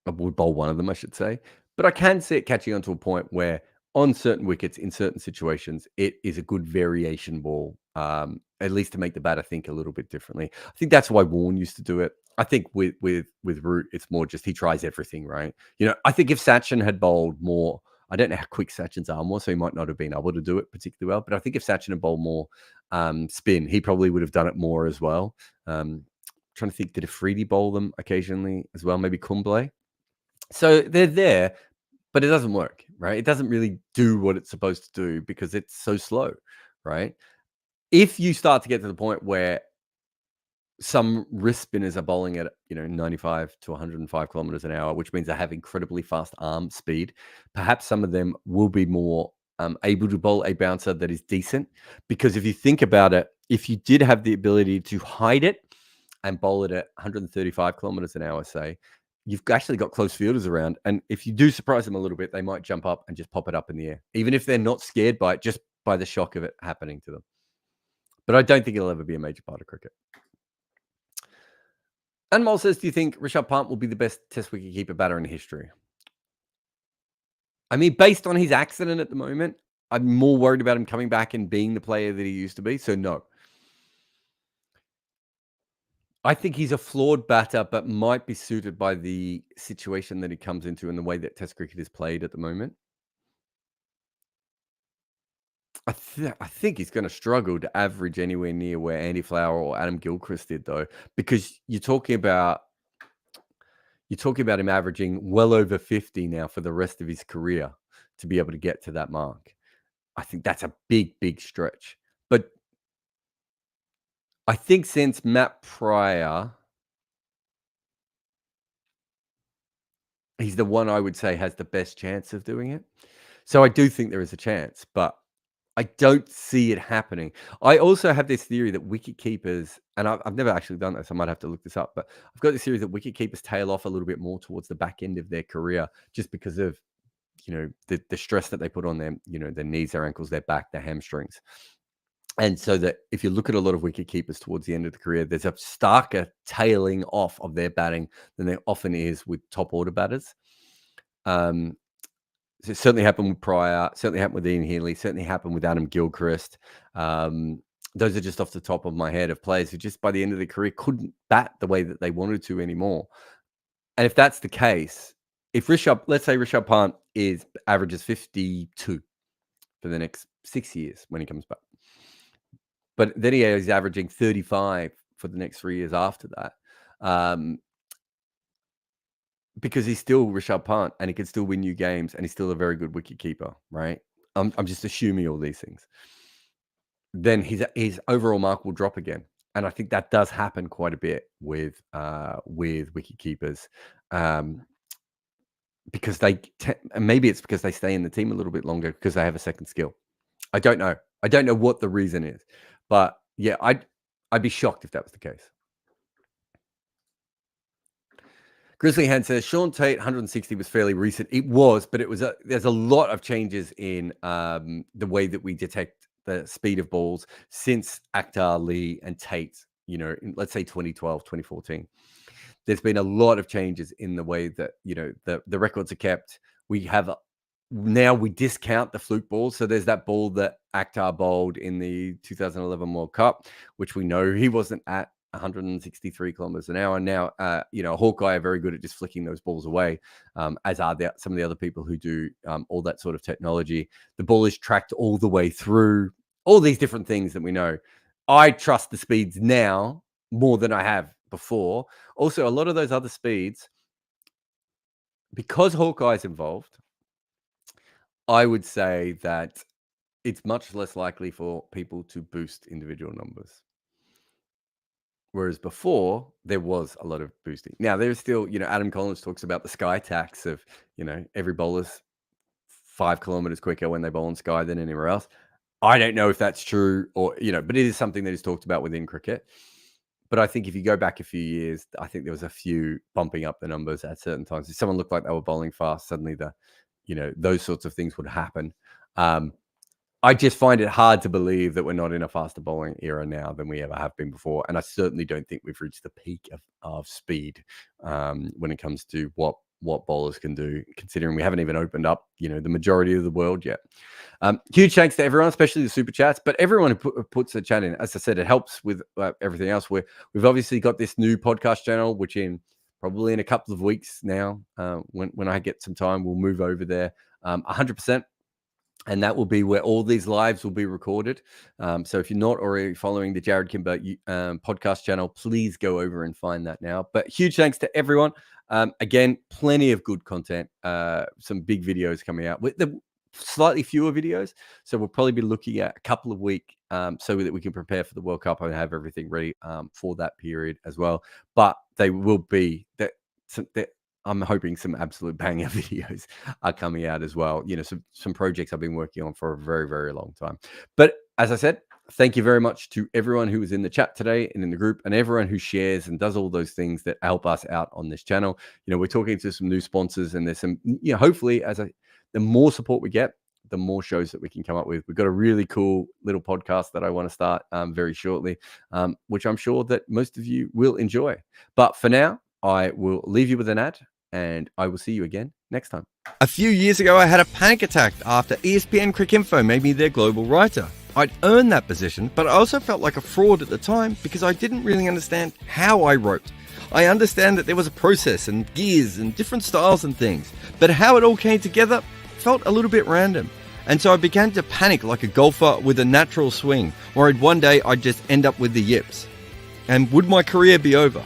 Would bowl one of them, I should say. But I can see it catching on to a point where on certain wickets, in certain situations, it is a good variation ball, at least to make the batter think a little bit differently. I think that's why Warne used to do it. I think with Root, it's more just he tries everything, right? I think if Sachin had bowled more, I don't know how quick Sachin's arm was, so he might not have been able to do it particularly well. But I think if Sachin had bowled more spin, he probably would have done it more as well. Trying to think, did Afridi bowl them occasionally as well? Maybe Kumble. So they're there, but it doesn't work, right? It doesn't really do what it's supposed to do because it's so slow, right? If you start to get to the point where some wrist spinners are bowling at 95 to 105 kilometers an hour, which means they have incredibly fast arm speed, perhaps some of them will be more able to bowl a bouncer that is decent. Because if you think about it, if you did have the ability to hide it and bowl it at 135 kilometers an hour, say, you've actually got close fielders around. And if you do surprise them a little bit, they might jump up and just pop it up in the air, even if they're not scared by it, just by the shock of it happening to them. But I don't think it'll ever be a major part of cricket. Anmol says, do you think Rishabh Pant will be the best test wicketkeeper batter in history? I mean, based on his accident at the moment, I'm more worried about him coming back and being the player that he used to be. So no. I think he's a flawed batter, but might be suited by the situation that he comes into and the way that test cricket is played at the moment. I think he's going to struggle to average anywhere near where Andy Flower or Adam Gilchrist did, though, because you're talking about him averaging well over 50 now for the rest of his career to be able to get to that mark. I think that's a big, big stretch. But I think since Matt Pryor, he's the one I would say has the best chance of doing it. So I do think there is a chance, but I don't see it happening. I also have this theory that wicket keepers, and I've never actually done this, I might have to look this up, but I've got this theory that wicket keepers tail off a little bit more towards the back end of their career just because of, the stress that they put on them, their knees, their ankles, their back, their hamstrings. And so that if you look at a lot of wicket keepers towards the end of the career, there's a starker tailing off of their batting than there often is with top order batters. So it certainly happened with Pryor, certainly happened with Ian Healy, certainly happened with Adam Gilchrist. Those are just off the top of my head of players who just by the end of their career couldn't bat the way that they wanted to anymore. And if that's the case, let's say Rishabh Pant averages 52 for the next 6 years when he comes back. But then he is averaging 35 for the next 3 years after that. Because he's still Rishabh Pant and he can still win you games and he's still a very good wicket keeper, right? I'm just assuming all these things. Then his overall mark will drop again. And I think that does happen quite a bit with wicket keepers. Because and maybe it's because they stay in the team a little bit longer because they have a second skill. I don't know. I don't know what the reason is. But yeah, I'd be shocked if that was the case. Grizzly Hand says Sean Tate 160 was fairly recent. It was, but there's a lot of changes in the way that we detect the speed of balls since Akhtar, Lee, and Tate. In, let's say 2012, 2014. There's been a lot of changes in the way that the records are kept. Now we discount the fluke balls. So there's that ball that Akhtar bowled in the 2011 World Cup, which we know he wasn't at 163 kilometers an hour. Now, Hawkeye are very good at just flicking those balls away, as are some of the other people who do all that sort of technology. The ball is tracked all the way through, all these different things that we know. I trust the speeds now more than I have before. Also, a lot of those other speeds, because Hawkeye's involved, I would say that it's much less likely for people to boost individual numbers. Whereas before, there was a lot of boosting. Now, there's still, Adam Collins talks about the sky tax of, every bowler's 5 kilometers quicker when they bowl on sky than anywhere else. I don't know if that's true or, but it is something that is talked about within cricket. But I think if you go back a few years, I think there was a few bumping up the numbers at certain times. If someone looked like they were bowling fast, suddenly those sorts of things would happen. I just find it hard to believe that we're not in a faster bowling era now than we ever have been before. And I certainly don't think we've reached the peak of speed when it comes to what bowlers can do, considering we haven't even opened up, the majority of the world yet. Huge thanks to everyone, especially the super chats, but everyone who puts the chat in. As I said, it helps with everything else. We've obviously got this new podcast channel, which probably in a couple of weeks now, when I get some time, we'll move over there 100%. And that will be where all these lives will be recorded. So if you're not already following the Jarrod Kimber podcast channel, please go over and find that now. But huge thanks to everyone. Again, plenty of good content. Some big videos coming out with the slightly fewer videos. So we'll probably be looking at a couple of weeks so that we can prepare for the World Cup and have everything ready for that period as well. But they will be I'm hoping some absolute banger videos are coming out as well. Some projects I've been working on for a very, very long time. But as I said, thank you very much to everyone who was in the chat today and in the group, and everyone who shares and does all those things that help us out on this channel. We're talking to some new sponsors, and there's some, hopefully the more support we get, the more shows that we can come up with. We've got a really cool little podcast that I want to start very shortly, which I'm sure that most of you will enjoy. But for now, I will leave you with an ad, and I will see you again next time. A few years ago, I had a panic attack after ESPN Cricinfo made me their global writer. I'd earned that position, but I also felt like a fraud at the time because I didn't really understand how I wrote. I understand that there was a process and gears and different styles and things, but how it all came together felt a little bit random. And so I began to panic like a golfer with a natural swing, worried one day I'd just end up with the yips. And would my career be over?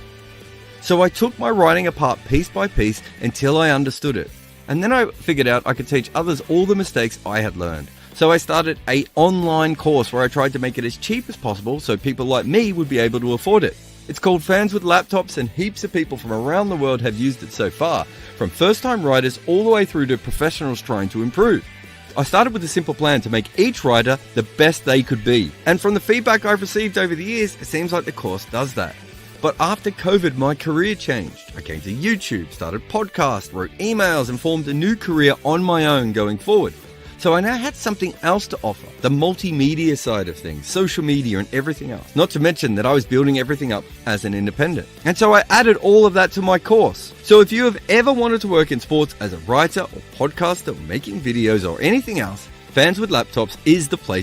So I took my writing apart piece by piece until I understood it. And then I figured out I could teach others all the mistakes I had learned. So I started an online course where I tried to make it as cheap as possible so people like me would be able to afford it. It's called Fans with Laptops, and heaps of people from around the world have used it so far, from first-time writers all the way through to professionals trying to improve. I started with a simple plan to make each writer the best they could be. And from the feedback I've received over the years, it seems like the course does that. But after COVID, my career changed. I came to YouTube, started podcasts, wrote emails, and formed a new career on my own going forward. So I now had something else to offer, the multimedia side of things, social media and everything else. Not to mention that I was building everything up as an independent. And so I added all of that to my course. So if you have ever wanted to work in sports as a writer or podcaster or making videos or anything else, Fans with Laptops is the place